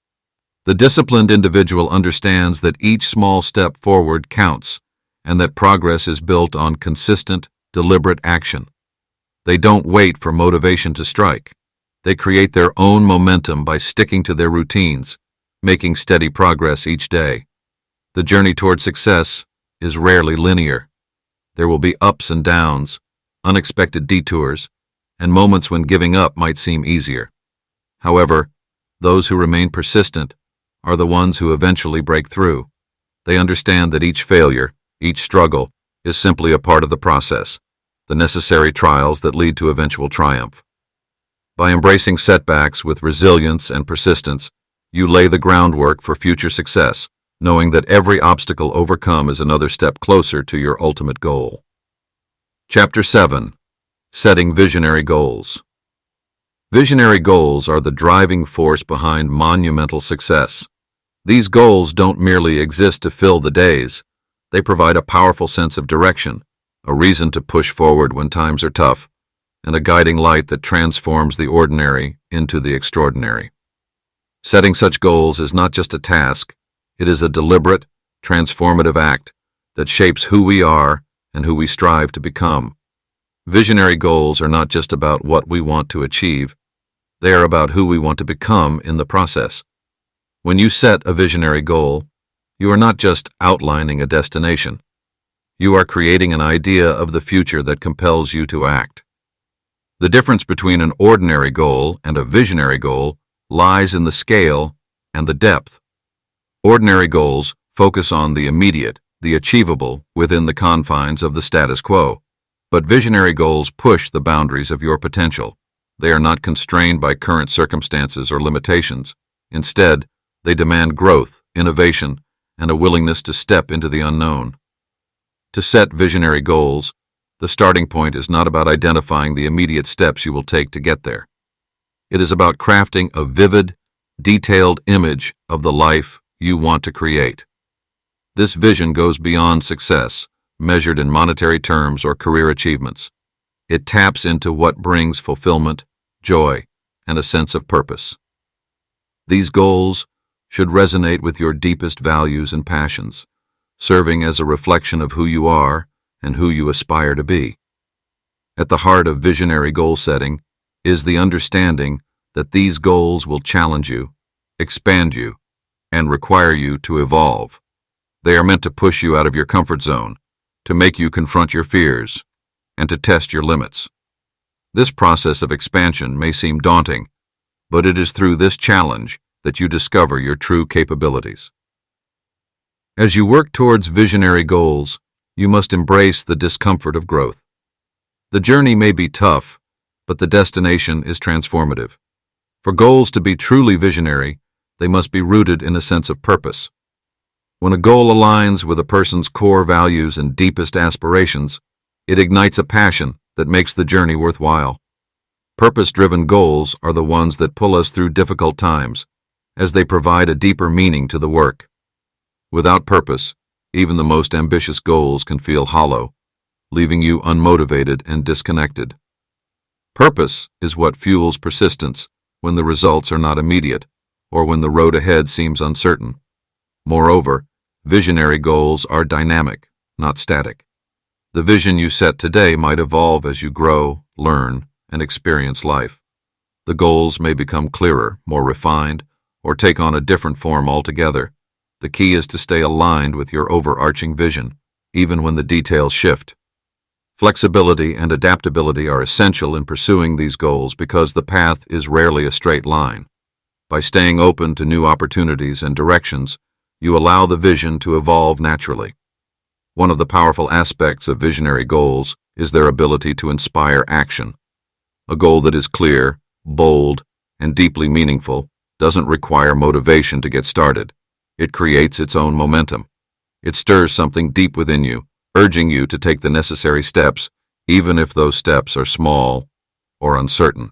The disciplined individual understands that each small step forward counts and that progress is built on consistent, deliberate action. They don't wait for motivation to strike. They create their own momentum by sticking to their routines, making steady progress each day. The journey toward success is rarely linear. There will be ups and downs, unexpected detours, and moments when giving up might seem easier. However, those who remain persistent are the ones who eventually break through. They understand that each failure, each struggle, is simply a part of the process, the necessary trials that lead to eventual triumph. By embracing setbacks with resilience and persistence, you lay the groundwork for future success, knowing that every obstacle overcome is another step closer to your ultimate goal. Chapter 7. Setting Visionary Goals. Visionary goals are the driving force behind monumental success. These goals don't merely exist to fill the days. They provide a powerful sense of direction, a reason to push forward when times are tough, and a guiding light that transforms the ordinary into the extraordinary. Setting such goals is not just a task, it is a deliberate, transformative act that shapes who we are and who we strive to become. Visionary goals are not just about what we want to achieve, they are about who we want to become in the process. When you set a visionary goal, you are not just outlining a destination. You are creating an idea of the future that compels you to act. The difference between an ordinary goal and a visionary goal lies in the scale and the depth. Ordinary goals focus on the immediate, the achievable, within the confines of the status quo. But visionary goals push the boundaries of your potential. They are not constrained by current circumstances or limitations. Instead, they demand growth, innovation, and a willingness to step into the unknown. To set visionary goals, the starting point is not about identifying the immediate steps you will take to get there. It is about crafting a vivid, detailed image of the life you want to create. This vision goes beyond success, measured in monetary terms or career achievements. It taps into what brings fulfillment, joy, and a sense of purpose. These goals should resonate with your deepest values and passions, serving as a reflection of who you are and who you aspire to be. At the heart of visionary goal setting is the understanding that these goals will challenge you, expand you, and require you to evolve. They are meant to push you out of your comfort zone, to make you confront your fears, and to test your limits. This process of expansion may seem daunting, but it is through this challenge that you discover your true capabilities. As you work towards visionary goals, you must embrace the discomfort of growth. The journey may be tough, but the destination is transformative. For goals to be truly visionary, they must be rooted in a sense of purpose. When a goal aligns with a person's core values and deepest aspirations, it ignites a passion that makes the journey worthwhile. Purpose-driven goals are the ones that pull us through difficult times, as they provide a deeper meaning to the work. Without purpose, even the most ambitious goals can feel hollow, leaving you unmotivated and disconnected. Purpose is what fuels persistence when the results are not immediate, or when the road ahead seems uncertain. Moreover, visionary goals are dynamic, not static. The vision you set today might evolve as you grow, learn, and experience life. The goals may become clearer, more refined, or take on a different form altogether. The key is to stay aligned with your overarching vision, even when the details shift. Flexibility and adaptability are essential in pursuing these goals because the path is rarely a straight line. By staying open to new opportunities and directions, you allow the vision to evolve naturally. One of the powerful aspects of visionary goals is their ability to inspire action. A goal that is clear, bold, and deeply meaningful doesn't require motivation to get started. It creates its own momentum. It stirs something deep within you, urging you to take the necessary steps, even if those steps are small or uncertain.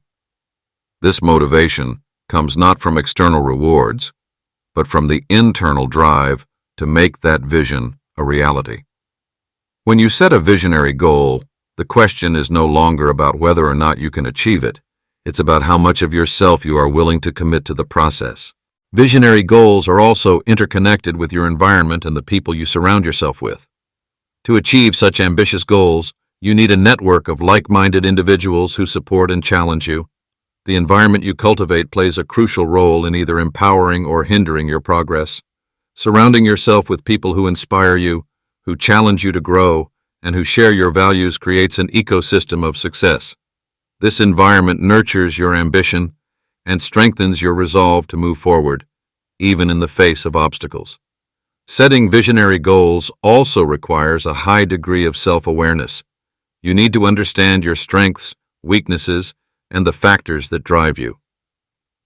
This motivation comes not from external rewards, but from the internal drive to make that vision a reality. When you set a visionary goal, the question is no longer about whether or not you can achieve it. It's about how much of yourself you are willing to commit to the process. Visionary goals are also interconnected with your environment and the people you surround yourself with. To achieve such ambitious goals, you need a network of like-minded individuals who support and challenge you. The environment you cultivate plays a crucial role in either empowering or hindering your progress. Surrounding yourself with people who inspire you, who challenge you to grow, and who share your values creates an ecosystem of success. This environment nurtures your ambition and strengthens your resolve to move forward, even in the face of obstacles. Setting visionary goals also requires a high degree of self-awareness. You need to understand your strengths, weaknesses, and the factors that drive you.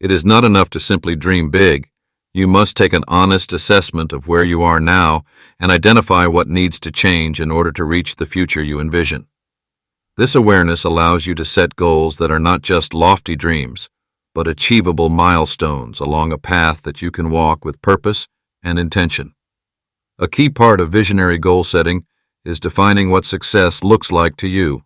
It is not enough to simply dream big. You must take an honest assessment of where you are now and identify what needs to change in order to reach the future you envision. This awareness allows you to set goals that are not just lofty dreams, but achievable milestones along a path that you can walk with purpose and intention. A key part of visionary goal setting is defining what success looks like to you.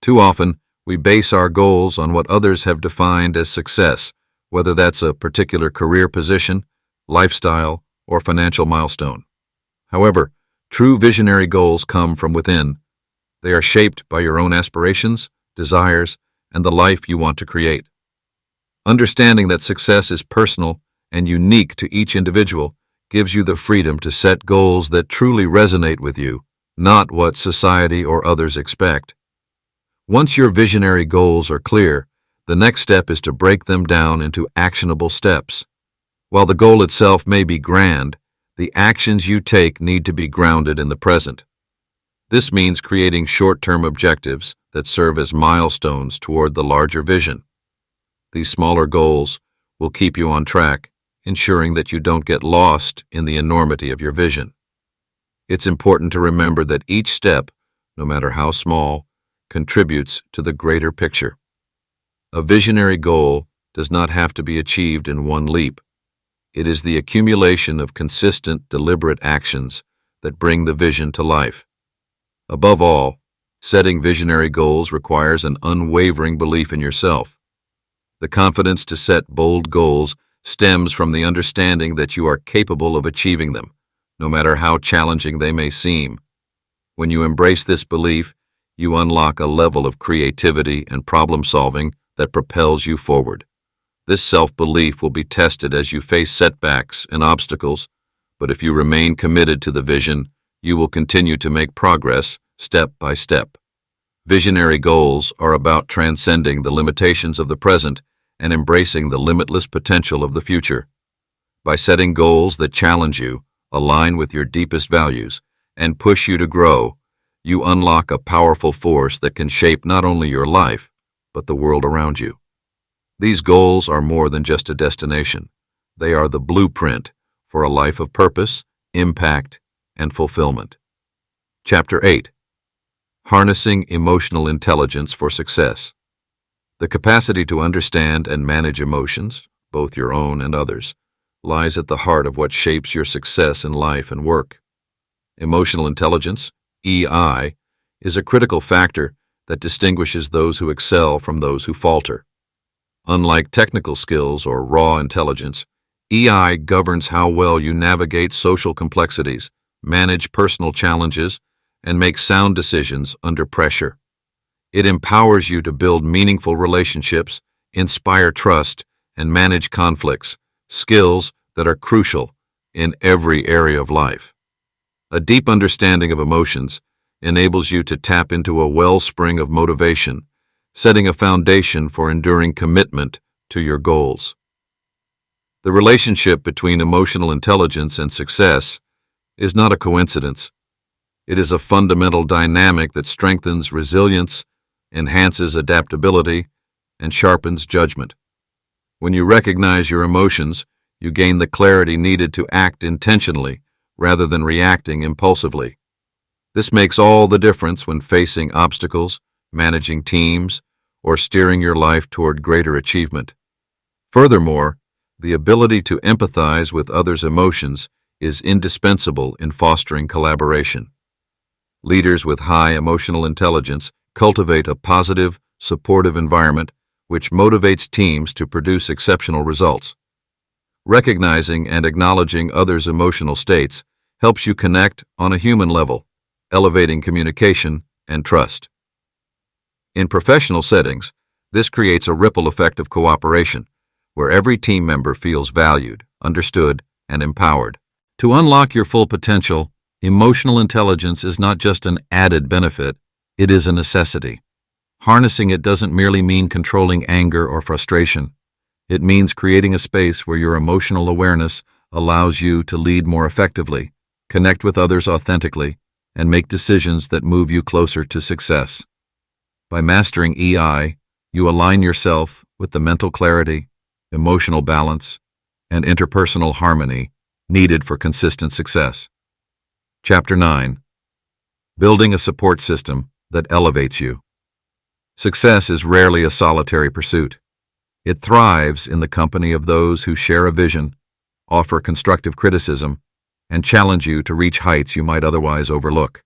Too often, we base our goals on what others have defined as success, whether that's a particular career position, lifestyle, or financial milestone. However, true visionary goals come from within. They are shaped by your own aspirations, desires, and the life you want to create. Understanding that success is personal and unique to each individual gives you the freedom to set goals that truly resonate with you, not what society or others expect. Once your visionary goals are clear, the next step is to break them down into actionable steps. While the goal itself may be grand, the actions you take need to be grounded in the present. This means creating short-term objectives that serve as milestones toward the larger vision. These smaller goals will keep you on track, ensuring that you don't get lost in the enormity of your vision. It's important to remember that each step, no matter how small, contributes to the greater picture. A visionary goal does not have to be achieved in one leap. It is the accumulation of consistent, deliberate actions that bring the vision to life. Above all, setting visionary goals requires an unwavering belief in yourself. The confidence to set bold goals stems from the understanding that you are capable of achieving them, no matter how challenging they may seem. When you embrace this belief, you unlock a level of creativity and problem-solving that propels you forward. This self-belief will be tested as you face setbacks and obstacles, but if you remain committed to the vision, you will continue to make progress step by step. Visionary goals are about transcending the limitations of the present and embracing the limitless potential of the future. By setting goals that challenge you, align with your deepest values, and push you to grow, you unlock a powerful force that can shape not only your life, but the world around you. These goals are more than just a destination. They are the blueprint for a life of purpose, impact, and fulfillment. Chapter 8. Harnessing Emotional Intelligence for Success. The capacity to understand and manage emotions, both your own and others, lies at the heart of what shapes your success in life and work. Emotional intelligence, EI, is a critical factor that distinguishes those who excel from those who falter. Unlike technical skills or raw intelligence, EI governs how well you navigate social complexities, manage personal challenges, and make sound decisions under pressure. It empowers you to build meaningful relationships, inspire trust, and manage conflicts, skills that are crucial in every area of life. A deep understanding of emotions enables you to tap into a wellspring of motivation, setting a foundation for enduring commitment to your goals. The relationship between emotional intelligence and success is not a coincidence. It is a fundamental dynamic that strengthens resilience, enhances adaptability, and sharpens judgment. When you recognize your emotions, you gain the clarity needed to act intentionally rather than reacting impulsively. This makes all the difference when facing obstacles, managing teams, or steering your life toward greater achievement. Furthermore, the ability to empathize with others' emotions is indispensable in fostering collaboration. Leaders with high emotional intelligence cultivate a positive, supportive environment which motivates teams to produce exceptional results. Recognizing and acknowledging others' emotional states helps you connect on a human level, elevating communication and trust. In professional settings, this creates a ripple effect of cooperation, where every team member feels valued, understood, and empowered. To unlock your full potential, emotional intelligence is not just an added benefit, it is a necessity. Harnessing it doesn't merely mean controlling anger or frustration. It means creating a space where your emotional awareness allows you to lead more effectively, connect with others authentically, and make decisions that move you closer to success. By mastering EI, you align yourself with the mental clarity, emotional balance, and interpersonal harmony needed for consistent success. Chapter 9. Building a support system that elevates you. Success is rarely a solitary pursuit. It thrives in the company of those who share a vision, offer constructive criticism, and challenge you to reach heights you might otherwise overlook.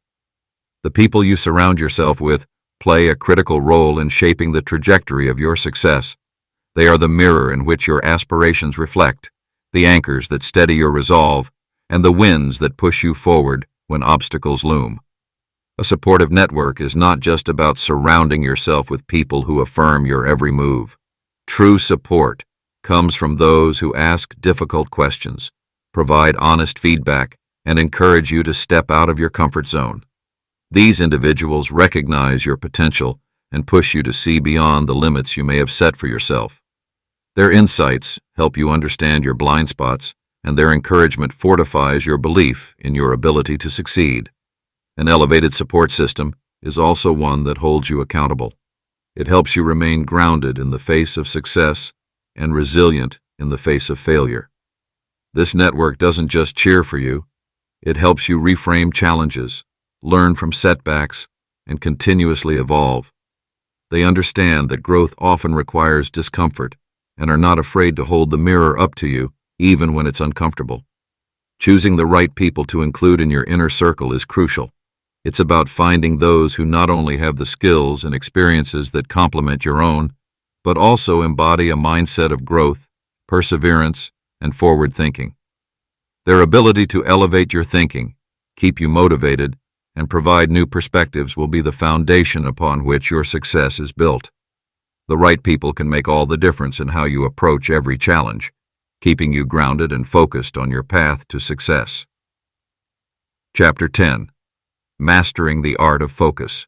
The people you surround yourself with play a critical role in shaping the trajectory of your success. They are the mirror in which your aspirations reflect, the anchors that steady your resolve, and the winds that push you forward when obstacles loom. A supportive network is not just about surrounding yourself with people who affirm your every move. True support comes from those who ask difficult questions, provide honest feedback, and encourage you to step out of your comfort zone. These individuals recognize your potential and push you to see beyond the limits you may have set for yourself. Their insights help you understand your blind spots, and their encouragement fortifies your belief in your ability to succeed. An elevated support system is also one that holds you accountable. It helps you remain grounded in the face of success and resilient in the face of failure. This network doesn't just cheer for you, it helps you reframe challenges, learn from setbacks, and continuously evolve. They understand that growth often requires discomfort and are not afraid to hold the mirror up to you even when it's uncomfortable. Choosing the right people to include in your inner circle is crucial. It's about finding those who not only have the skills and experiences that complement your own, but also embody a mindset of growth, perseverance, and forward thinking. Their ability to elevate your thinking, keep you motivated, and provide new perspectives will be the foundation upon which your success is built. The right people can make all the difference in how you approach every challenge, keeping you grounded and focused on your path to success. Chapter 10. Mastering the Art of Focus.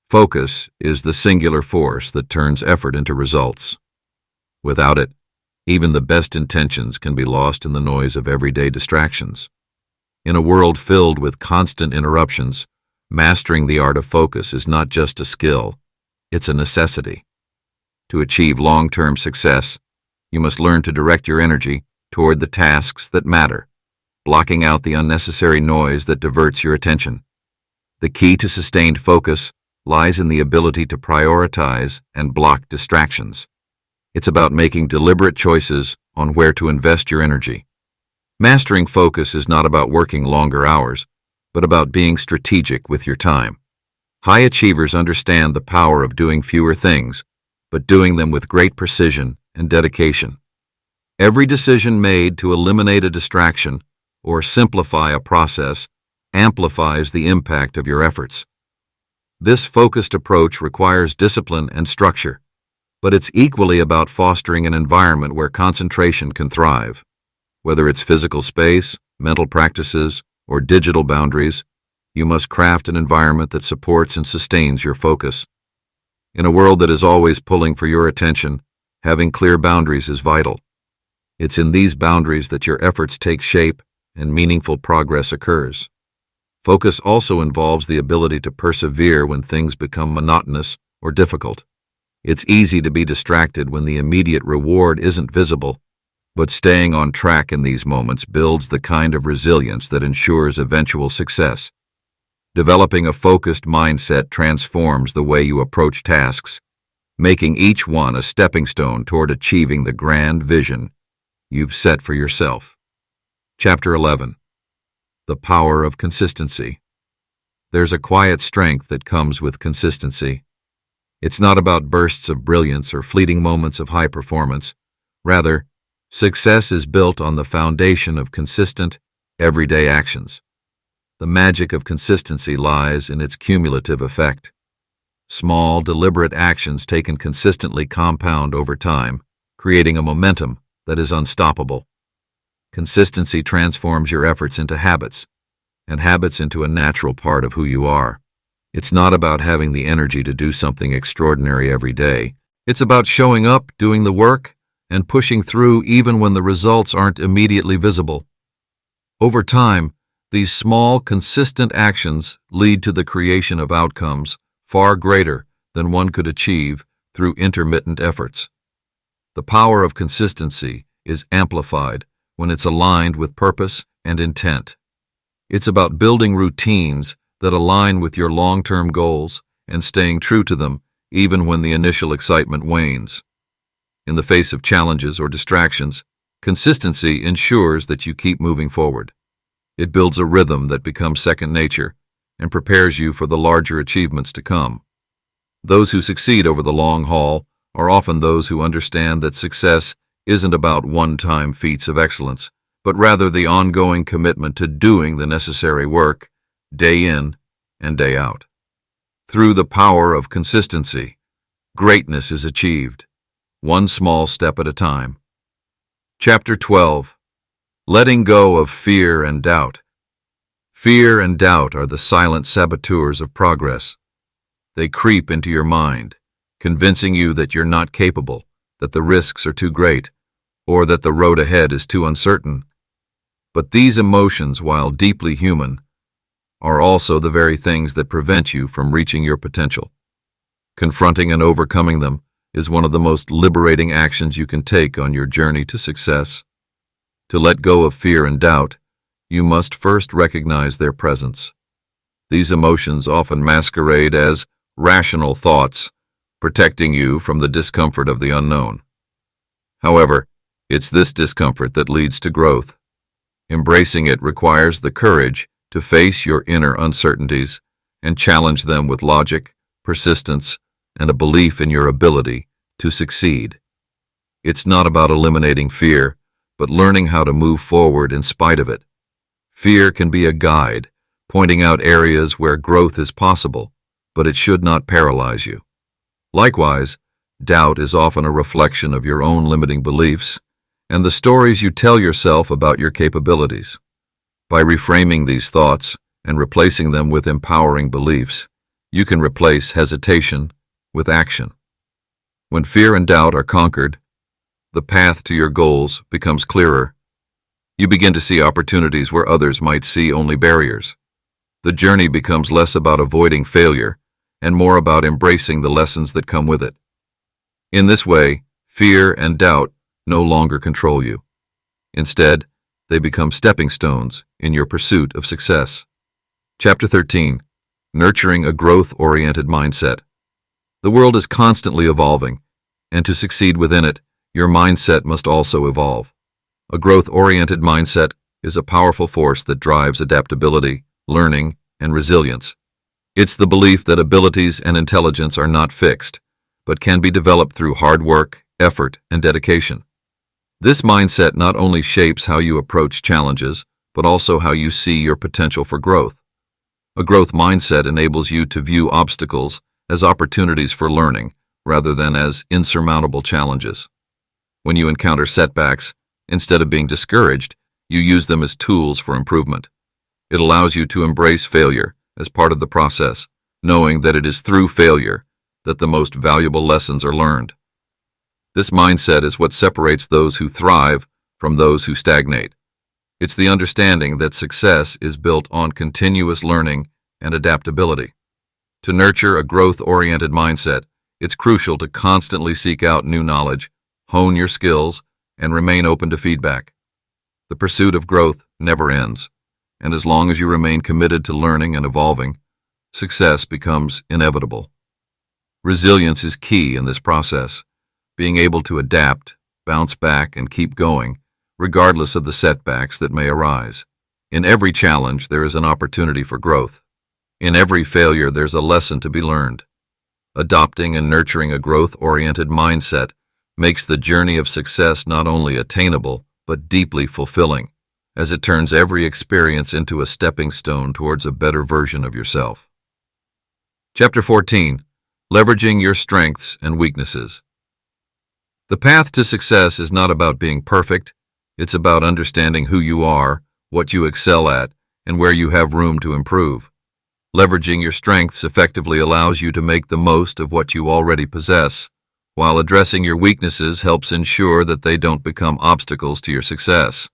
Focus is the singular force that turns effort into results. Without it, even the best intentions can be lost in the noise of everyday distractions. In a world filled with constant interruptions, mastering the art of focus is not just a skill, it's a necessity. To achieve long-term success, you must learn to direct your energy toward the tasks that matter, blocking out the unnecessary noise that diverts your attention. The key to sustained focus lies in the ability to prioritize and block distractions. It's about making deliberate choices on where to invest your energy. Mastering focus is not about working longer hours, but about being strategic with your time. High achievers understand the power of doing fewer things, but doing them with great precision and dedication. Every decision made to eliminate a distraction or simplify a process amplifies the impact of your efforts. This focused approach requires discipline and structure, but it's equally about fostering an environment where concentration can thrive. Whether it's physical space, mental practices, or digital boundaries, you must craft an environment that supports and sustains your focus. In a world that is always pulling for your attention, having clear boundaries is vital. It's in these boundaries that your efforts take shape and meaningful progress occurs. Focus also involves the ability to persevere when things become monotonous or difficult. It's easy to be distracted when the immediate reward isn't visible, but staying on track in these moments builds the kind of resilience that ensures eventual success. Developing a focused mindset transforms the way you approach tasks, making each one a stepping stone toward achieving the grand vision you've set for yourself. Chapter 11. The Power of Consistency. There's a quiet strength that comes with consistency. It's not about bursts of brilliance or fleeting moments of high performance. Rather, success is built on the foundation of consistent, everyday actions. The magic of consistency lies in its cumulative effect. Small, deliberate actions taken consistently compound over time, creating a momentum that is unstoppable. Consistency transforms your efforts into habits, and habits into a natural part of who you are. It's not about having the energy to do something extraordinary every day. It's about showing up, doing the work, and pushing through even when the results aren't immediately visible. Over time, these small, consistent actions lead to the creation of outcomes far greater than one could achieve through intermittent efforts. The power of consistency is amplified when it's aligned with purpose and intent. It's about building routines that align with your long-term goals and staying true to them even when the initial excitement wanes. In the face of challenges or distractions, consistency ensures that you keep moving forward. It builds a rhythm that becomes second nature and prepares you for the larger achievements to come. Those who succeed over the long haul are often those who understand that success isn't about one-time feats of excellence, but rather the ongoing commitment to doing the necessary work, day in and day out. Through the power of consistency, greatness is achieved, one small step at a time. Chapter 12. Letting go of fear and doubt. Fear and doubt are the silent saboteurs of progress. They creep into your mind, convincing you that you're not capable, that the risks are too great, or that the road ahead is too uncertain. But these emotions, while deeply human, are also the very things that prevent you from reaching your potential. Confronting and overcoming them is one of the most liberating actions you can take on your journey to success. To let go of fear and doubt, you must first recognize their presence. These emotions often masquerade as rational thoughts, protecting you from the discomfort of the unknown. However, it's this discomfort that leads to growth. Embracing it requires the courage to face your inner uncertainties and challenge them with logic, persistence, and a belief in your ability to succeed. It's not about eliminating fear, but learning how to move forward in spite of it. Fear can be a guide, pointing out areas where growth is possible, but it should not paralyze you. Likewise, doubt is often a reflection of your own limiting beliefs, and the stories you tell yourself about your capabilities. By reframing these thoughts and replacing them with empowering beliefs, you can replace hesitation with action. When fear and doubt are conquered, the path to your goals becomes clearer. You begin to see opportunities where others might see only barriers. The journey becomes less about avoiding failure and more about embracing the lessons that come with it. In this way, fear and doubt no longer control you. Instead, they become stepping stones in your pursuit of success. Chapter 13. Nurturing a growth-oriented mindset. The world is constantly evolving, and to succeed within it, your mindset must also evolve. A growth-oriented mindset is a powerful force that drives adaptability, learning, and resilience. It's the belief that abilities and intelligence are not fixed, but can be developed through hard work, effort, and dedication. This mindset not only shapes how you approach challenges, but also how you see your potential for growth. A growth mindset enables you to view obstacles as opportunities for learning rather than as insurmountable challenges. When you encounter setbacks, instead of being discouraged, you use them as tools for improvement. It allows you to embrace failure as part of the process, knowing that it is through failure that the most valuable lessons are learned. This mindset is what separates those who thrive from those who stagnate. It's the understanding that success is built on continuous learning and adaptability. To nurture a growth-oriented mindset, it's crucial to constantly seek out new knowledge, hone your skills, and remain open to feedback. The pursuit of growth never ends, and as long as you remain committed to learning and evolving, success becomes inevitable. Resilience is key in this process, being able to adapt, bounce back, and keep going, regardless of the setbacks that may arise. In every challenge, there is an opportunity for growth. In every failure, there's a lesson to be learned. Adopting and nurturing a growth-oriented mindset makes the journey of success not only attainable, but deeply fulfilling, as it turns every experience into a stepping stone towards a better version of yourself. Chapter 14. Leveraging your strengths and weaknesses. The path to success is not about being perfect. It's about understanding who you are, what you excel at, and where you have room to improve. Leveraging your strengths effectively allows you to make the most of what you already possess, while addressing your weaknesses helps ensure that they don't become obstacles to your success.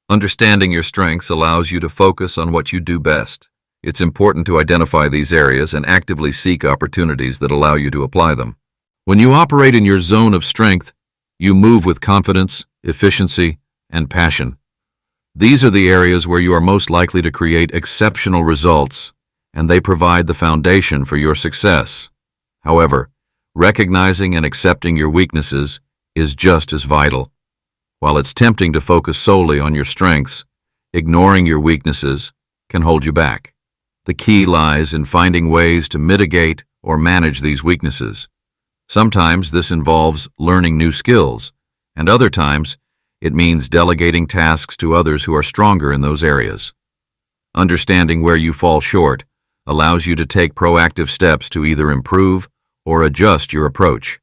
Understanding your strengths allows you to focus on what you do best. It's important to identify these areas and actively seek opportunities that allow you to apply them. When you operate in your zone of strength, you move with confidence, efficiency, and passion. These are the areas where you are most likely to create exceptional results, and they provide the foundation for your success. However, recognizing and accepting your weaknesses is just as vital. While it's tempting to focus solely on your strengths, ignoring your weaknesses can hold you back. The key lies in finding ways to mitigate or manage these weaknesses. Sometimes this involves learning new skills, and other times it means delegating tasks to others who are stronger in those areas. Understanding where you fall short allows you to take proactive steps to either improve or adjust your approach.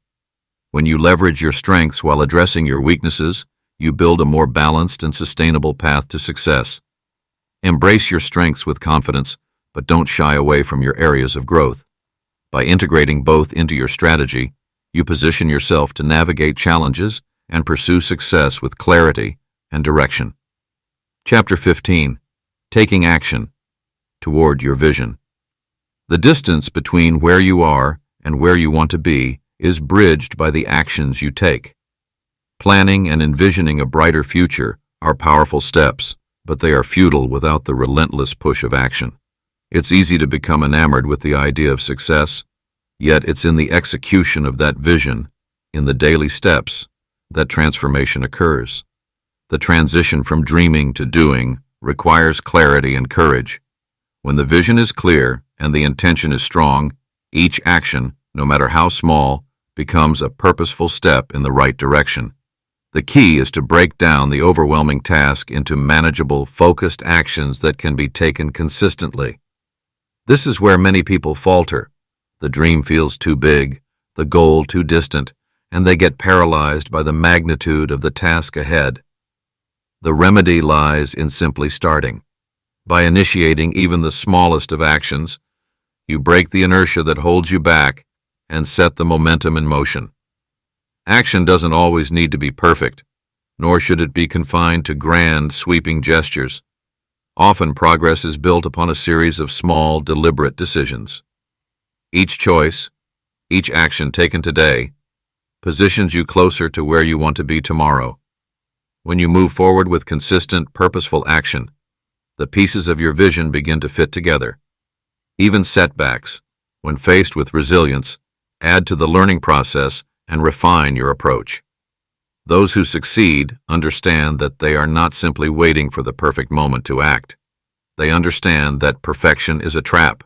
When you leverage your strengths while addressing your weaknesses, you build a more balanced and sustainable path to success. Embrace your strengths with confidence, but don't shy away from your areas of growth. By integrating both into your strategy, you position yourself to navigate challenges and pursue success with clarity and direction. Chapter 15. Taking action toward your vision. The distance between where you are and where you want to be is bridged by the actions you take. Planning and envisioning a brighter future are powerful steps, but they are futile without the relentless push of action. It's easy to become enamored with the idea of success, yet it's in the execution of that vision, in the daily steps, that transformation occurs. The transition from dreaming to doing requires clarity and courage. When the vision is clear and the intention is strong, each action, no matter how small, becomes a purposeful step in the right direction. The key is to break down the overwhelming task into manageable, focused actions that can be taken consistently. This is where many people falter. The dream feels too big, the goal too distant, and they get paralyzed by the magnitude of the task ahead. The remedy lies in simply starting. By initiating even the smallest of actions, you break the inertia that holds you back and set the momentum in motion. Action doesn't always need to be perfect, nor should it be confined to grand, sweeping gestures. Often progress is built upon a series of small, deliberate decisions. Each choice, each action taken today, positions you closer to where you want to be tomorrow. When you move forward with consistent, purposeful action, the pieces of your vision begin to fit together. Even setbacks, when faced with resilience, add to the learning process and refine your approach. Those who succeed understand that they are not simply waiting for the perfect moment to act. They understand that perfection is a trap.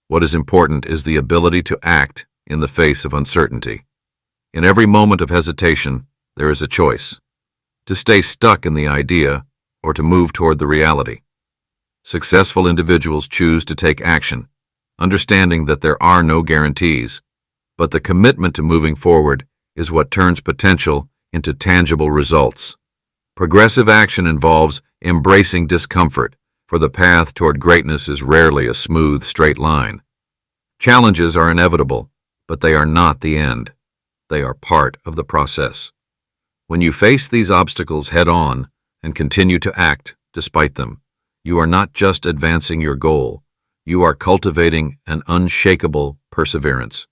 What is important is the ability to act in the face of uncertainty. In every moment of hesitation, there is a choice: to stay stuck in the idea or to move toward the reality. Successful individuals choose to take action, understanding that there are no guarantees, but the commitment to moving forward is what turns potential into tangible results. Progressive action involves embracing discomfort, for the path toward greatness is rarely a smooth, straight line. Challenges are inevitable, but they are not the end. They are part of the process. When you face these obstacles head-on and continue to act despite them, you are not just advancing your goal, you are cultivating an unshakable perseverance.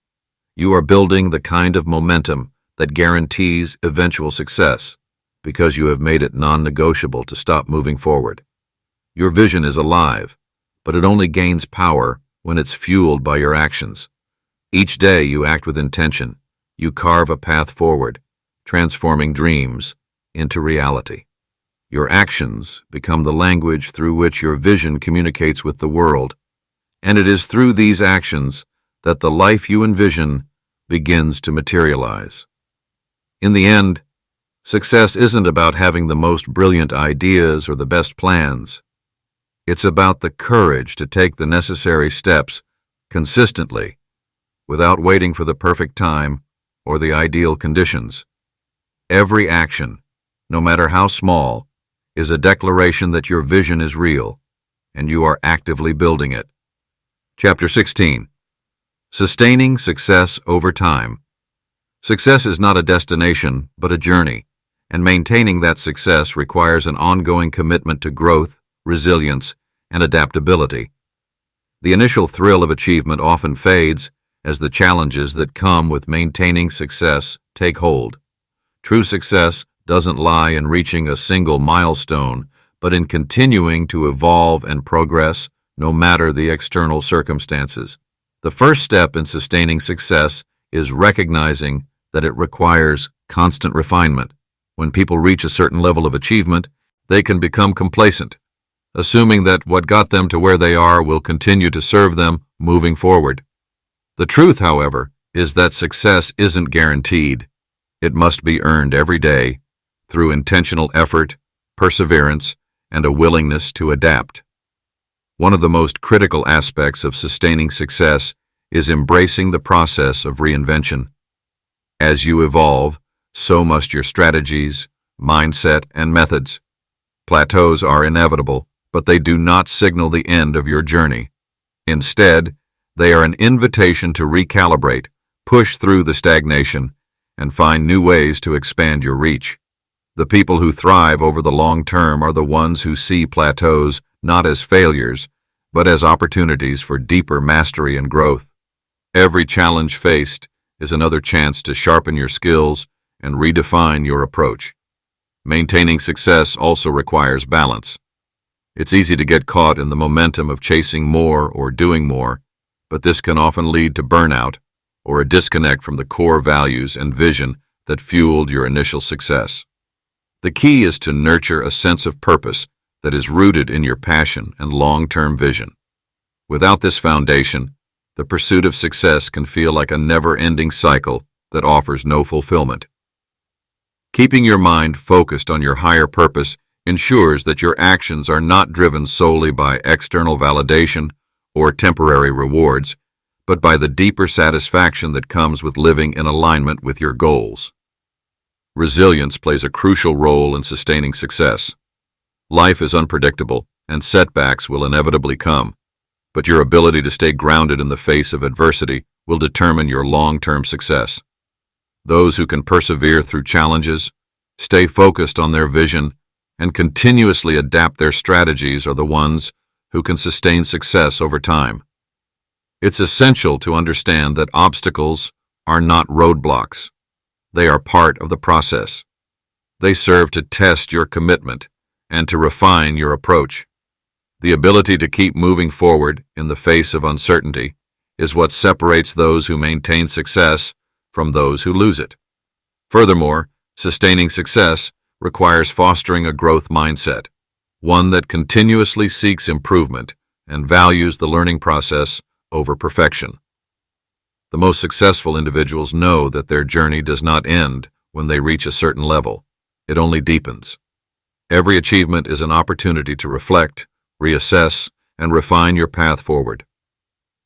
You are building the kind of momentum that guarantees eventual success because you have made it non-negotiable to stop moving forward. Your vision is alive, but it only gains power when it's fueled by your actions. Each day you act with intention. You carve a path forward, transforming dreams into reality. Your actions become the language through which your vision communicates with the world, and it is through these actions that the life you envision begins to materialize. In the end, success isn't about having the most brilliant ideas or the best plans. It's about the courage to take the necessary steps consistently, without waiting for the perfect time or the ideal conditions. Every action, no matter how small, is a declaration that your vision is real, and you are actively building it. Chapter 16. Sustaining success over time. Success is not a destination, but a journey, and maintaining that success requires an ongoing commitment to growth, resilience, and adaptability. The initial thrill of achievement often fades as the challenges that come with maintaining success take hold. True success doesn't lie in reaching a single milestone, but in continuing to evolve and progress no matter the external circumstances. The first step in sustaining success is recognizing that it requires constant refinement. When people reach a certain level of achievement, they can become complacent, assuming that what got them to where they are will continue to serve them moving forward. The truth, however, is that success isn't guaranteed. It must be earned every day through intentional effort, perseverance, and a willingness to adapt. One of the most critical aspects of sustaining success is embracing the process of reinvention. As you evolve, so must your strategies, mindset, and methods. Plateaus are inevitable, but they do not signal the end of your journey. Instead, they are an invitation to recalibrate, push through the stagnation, and find new ways to expand your reach. The people who thrive over the long term are the ones who see plateaus not as failures, but as opportunities for deeper mastery and growth. Every challenge faced is another chance to sharpen your skills and redefine your approach. Maintaining success also requires balance. It's easy to get caught in the momentum of chasing more or doing more, but this can often lead to burnout or a disconnect from the core values and vision that fueled your initial success. The key is to nurture a sense of purpose that is rooted in your passion and long-term vision. Without this foundation, the pursuit of success can feel like a never-ending cycle that offers no fulfillment. Keeping your mind focused on your higher purpose ensures that your actions are not driven solely by external validation or temporary rewards, but by the deeper satisfaction that comes with living in alignment with your goals. Resilience plays a crucial role in sustaining success. Life is unpredictable, and setbacks will inevitably come, but your ability to stay grounded in the face of adversity will determine your long-term success. Those who can persevere through challenges, stay focused on their vision, and continuously adapt their strategies are the ones who can sustain success over time. It's essential to understand that obstacles are not roadblocks. They are part of the process. They serve to test your commitment and to refine your approach. The ability to keep moving forward in the face of uncertainty is what separates those who maintain success from those who lose it. Furthermore, sustaining success requires fostering a growth mindset, one that continuously seeks improvement and values the learning process over perfection. The most successful individuals know that their journey does not end when they reach a certain level. It only deepens. Every achievement is an opportunity to reflect, reassess, and refine your path forward.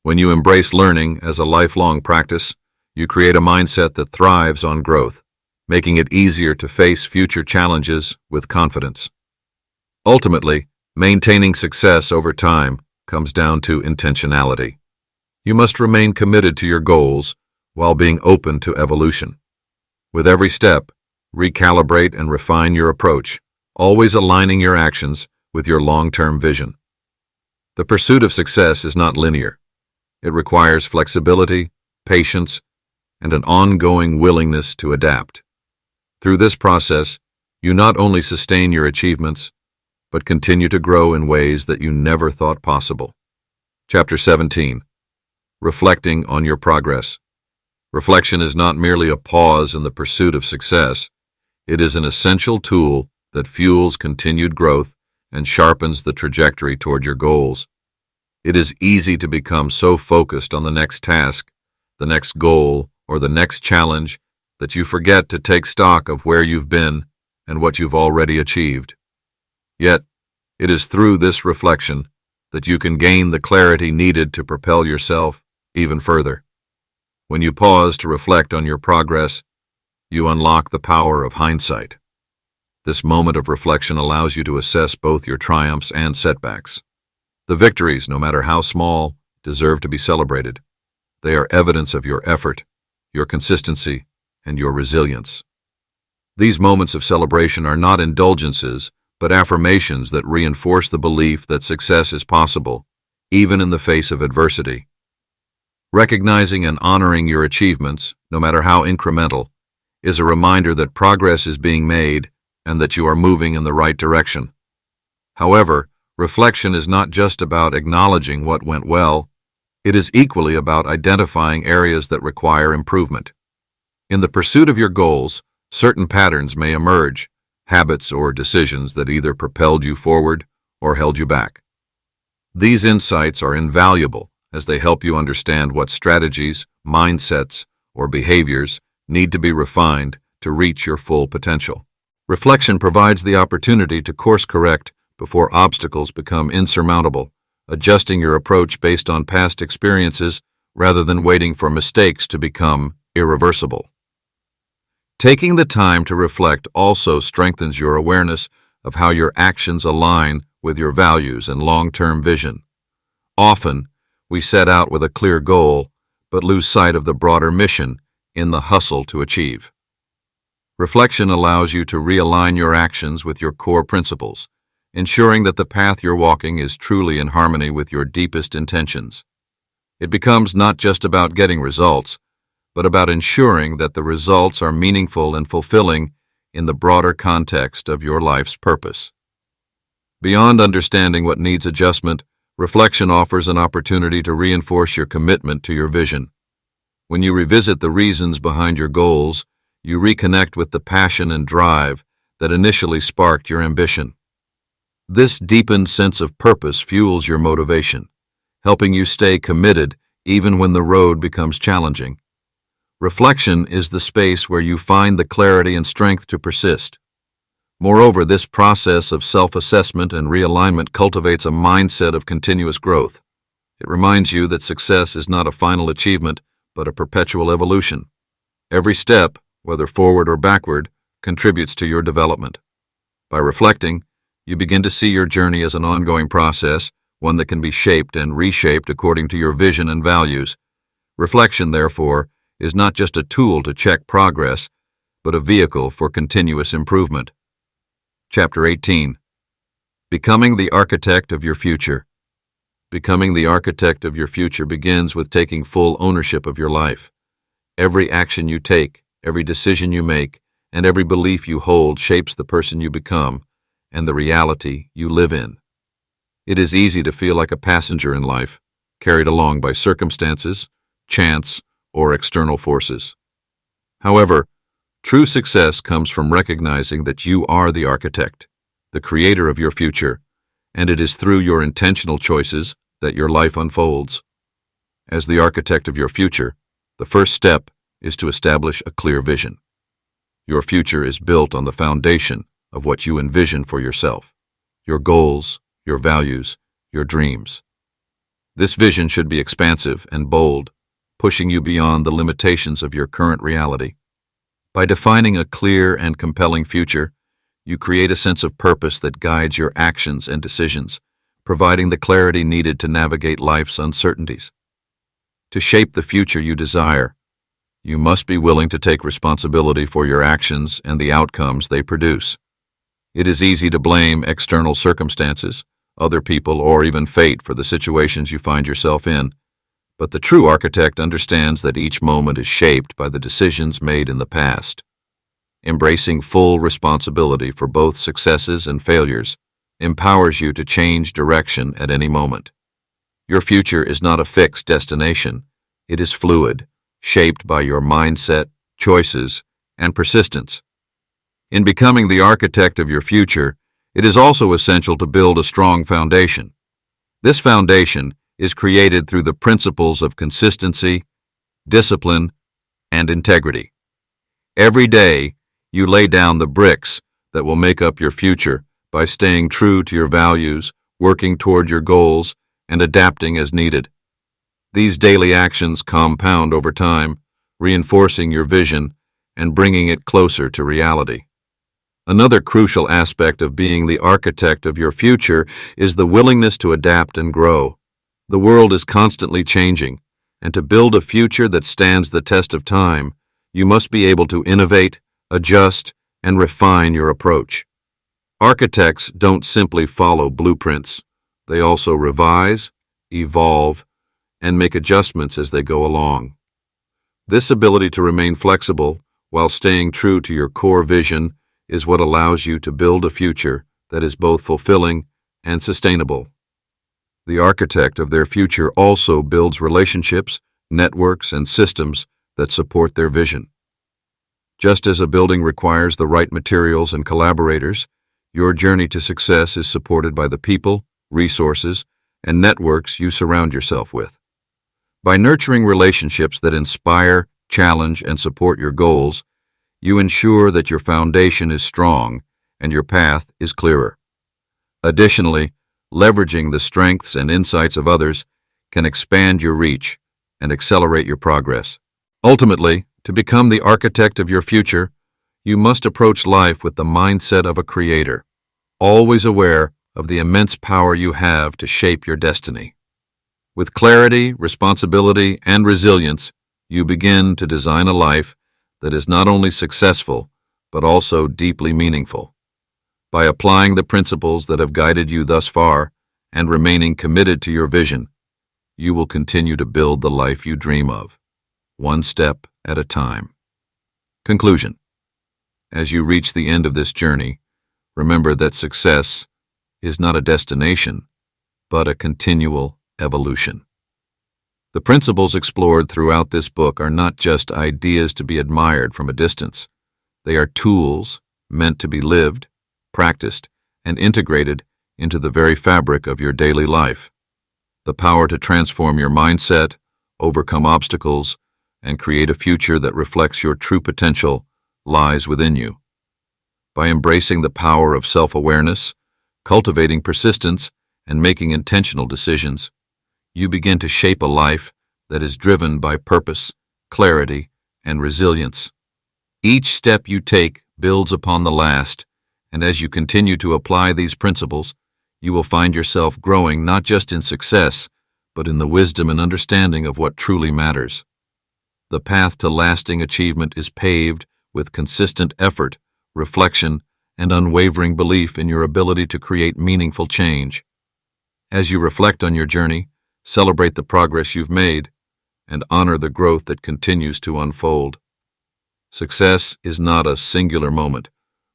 When you embrace learning as a lifelong practice, you create a mindset that thrives on growth, making it easier to face future challenges with confidence. Ultimately, maintaining success over time comes down to intentionality. You must remain committed to your goals while being open to evolution. With every step, recalibrate and refine your approach, always aligning your actions with your long-term vision. The pursuit of success is not linear. It requires flexibility, patience, and an ongoing willingness to adapt. Through this process, you not only sustain your achievements, but continue to grow in ways that you never thought possible. Chapter 17. Reflecting on your progress. Reflection is not merely a pause in the pursuit of success. It is an essential tool that fuels continued growth and sharpens the trajectory toward your goals. It is easy to become so focused on the next task, the next goal, or the next challenge that you forget to take stock of where you've been and what you've already achieved. Yet, it is through this reflection that you can gain the clarity needed to propel yourself even further. When you pause to reflect on your progress, you unlock the power of hindsight. This moment of reflection allows you to assess both your triumphs and setbacks. The victories, no matter how small, deserve to be celebrated. They are evidence of your effort, your consistency, and your resilience. These moments of celebration are not indulgences, but affirmations that reinforce the belief that success is possible, even in the face of adversity. Recognizing and honoring your achievements, no matter how incremental, is a reminder that progress is being made and that you are moving in the right direction. However, reflection is not just about acknowledging what went well. It is equally about identifying areas that require improvement. In the pursuit of your goals, certain patterns may emerge, habits or decisions that either propelled you forward or held you back. These insights are invaluable as they help you understand what strategies, mindsets, or behaviors need to be refined to reach your full potential. Reflection provides the opportunity to course-correct before obstacles become insurmountable, adjusting your approach based on past experiences rather than waiting for mistakes to become irreversible. Taking the time to reflect also strengthens your awareness of how your actions align with your values and long-term vision. Often, we set out with a clear goal, but lose sight of the broader mission in the hustle to achieve. Reflection allows you to realign your actions with your core principles, ensuring that the path you're walking is truly in harmony with your deepest intentions. It becomes not just about getting results, but about ensuring that the results are meaningful and fulfilling in the broader context of your life's purpose. Beyond understanding what needs adjustment, reflection offers an opportunity to reinforce your commitment to your vision. When you revisit the reasons behind your goals, you reconnect with the passion and drive that initially sparked your ambition. This deepened sense of purpose fuels your motivation, helping you stay committed even when the road becomes challenging. Reflection is the space where you find the clarity and strength to persist. Moreover, this process of self-assessment and realignment cultivates a mindset of continuous growth. It reminds you that success is not a final achievement, but a perpetual evolution. Every step, whether forward or backward, contributes to your development. By reflecting, you begin to see your journey as an ongoing process, one that can be shaped and reshaped according to your vision and values. Reflection, therefore, is not just a tool to check progress, but a vehicle for continuous improvement. Chapter 18. Becoming the Architect of Your Future. Becoming the architect of your future begins with taking full ownership of your life. Every action you take, every decision you make, and every belief you hold shapes the person you become and the reality you live in. It is easy to feel like a passenger in life, carried along by circumstances, chance, or external forces. However, true success comes from recognizing that you are the architect, the creator of your future, and it is through your intentional choices that your life unfolds. As the architect of your future, the first step is to establish a clear vision. Your future is built on the foundation of what you envision for yourself, your goals, your values, your dreams. This vision should be expansive and bold, pushing you beyond the limitations of your current reality. By defining a clear and compelling future, you create a sense of purpose that guides your actions and decisions, providing the clarity needed to navigate life's uncertainties. To shape the future you desire, you must be willing to take responsibility for your actions and the outcomes they produce. It is easy to blame external circumstances, other people, or even fate for the situations you find yourself in, but the true architect understands that each moment is shaped by the decisions made in the past. Embracing full responsibility for both successes and failures empowers you to change direction at any moment. Your future is not a fixed destination. It is fluid, shaped by your mindset, choices, and persistence. In becoming the architect of your future, it is also essential to build a strong foundation. This foundation is created through the principles of consistency, discipline, and integrity. Every day, you lay down the bricks that will make up your future by staying true to your values, working toward your goals, and adapting as needed. These daily actions compound over time, reinforcing your vision and bringing it closer to reality. Another crucial aspect of being the architect of your future is the willingness to adapt and grow. The world is constantly changing, and to build a future that stands the test of time, you must be able to innovate, adjust, and refine your approach. Architects don't simply follow blueprints. They also revise, evolve, and make adjustments as they go along. This ability to remain flexible while staying true to your core vision is what allows you to build a future that is both fulfilling and sustainable. The architect of their future also builds relationships, networks, and systems that support their vision. Just as a building requires the right materials and collaborators, your journey to success is supported by the people, resources, and networks you surround yourself with. By nurturing relationships that inspire, challenge, and support your goals, you ensure that your foundation is strong and your path is clearer. Additionally, leveraging the strengths and insights of others can expand your reach and accelerate your progress. Ultimately, to become the architect of your future, you must approach life with the mindset of a creator, always aware of the immense power you have to shape your destiny. With clarity, responsibility, and resilience, you begin to design a life that is not only successful, but also deeply meaningful. By applying the principles that have guided you thus far and remaining committed to your vision, you will continue to build the life you dream of, one step at a time. Conclusion. As you reach the end of this journey, remember that success is not a destination, but a continual evolution. The principles explored throughout this book are not just ideas to be admired from a distance. They are tools meant to be lived, practiced, and integrated into the very fabric of your daily life. The power to transform your mindset, overcome obstacles, and create a future that reflects your true potential lies within you. By embracing the power of self-awareness, cultivating persistence, and making intentional decisions, you begin to shape a life that is driven by purpose, clarity, and resilience. Each step you take builds upon the last, and as you continue to apply these principles, you will find yourself growing not just in success, but in the wisdom and understanding of what truly matters. The path to lasting achievement is paved with consistent effort, reflection, and unwavering belief in your ability to create meaningful change. As you reflect on your journey, celebrate the progress you've made, and honor the growth that continues to unfold. Success is not a singular moment,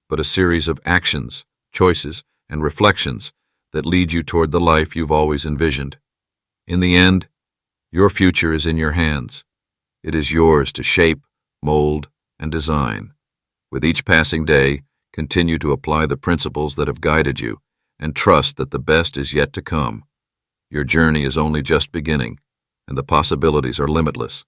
but a series of actions, choices, and reflections that lead you toward the life you've always envisioned. In the end, your future is in your hands. It is yours to shape, mold, and design. With each passing day, continue to apply the principles that have guided you, and trust that the best is yet to come. Your journey is only just beginning, and the possibilities are limitless.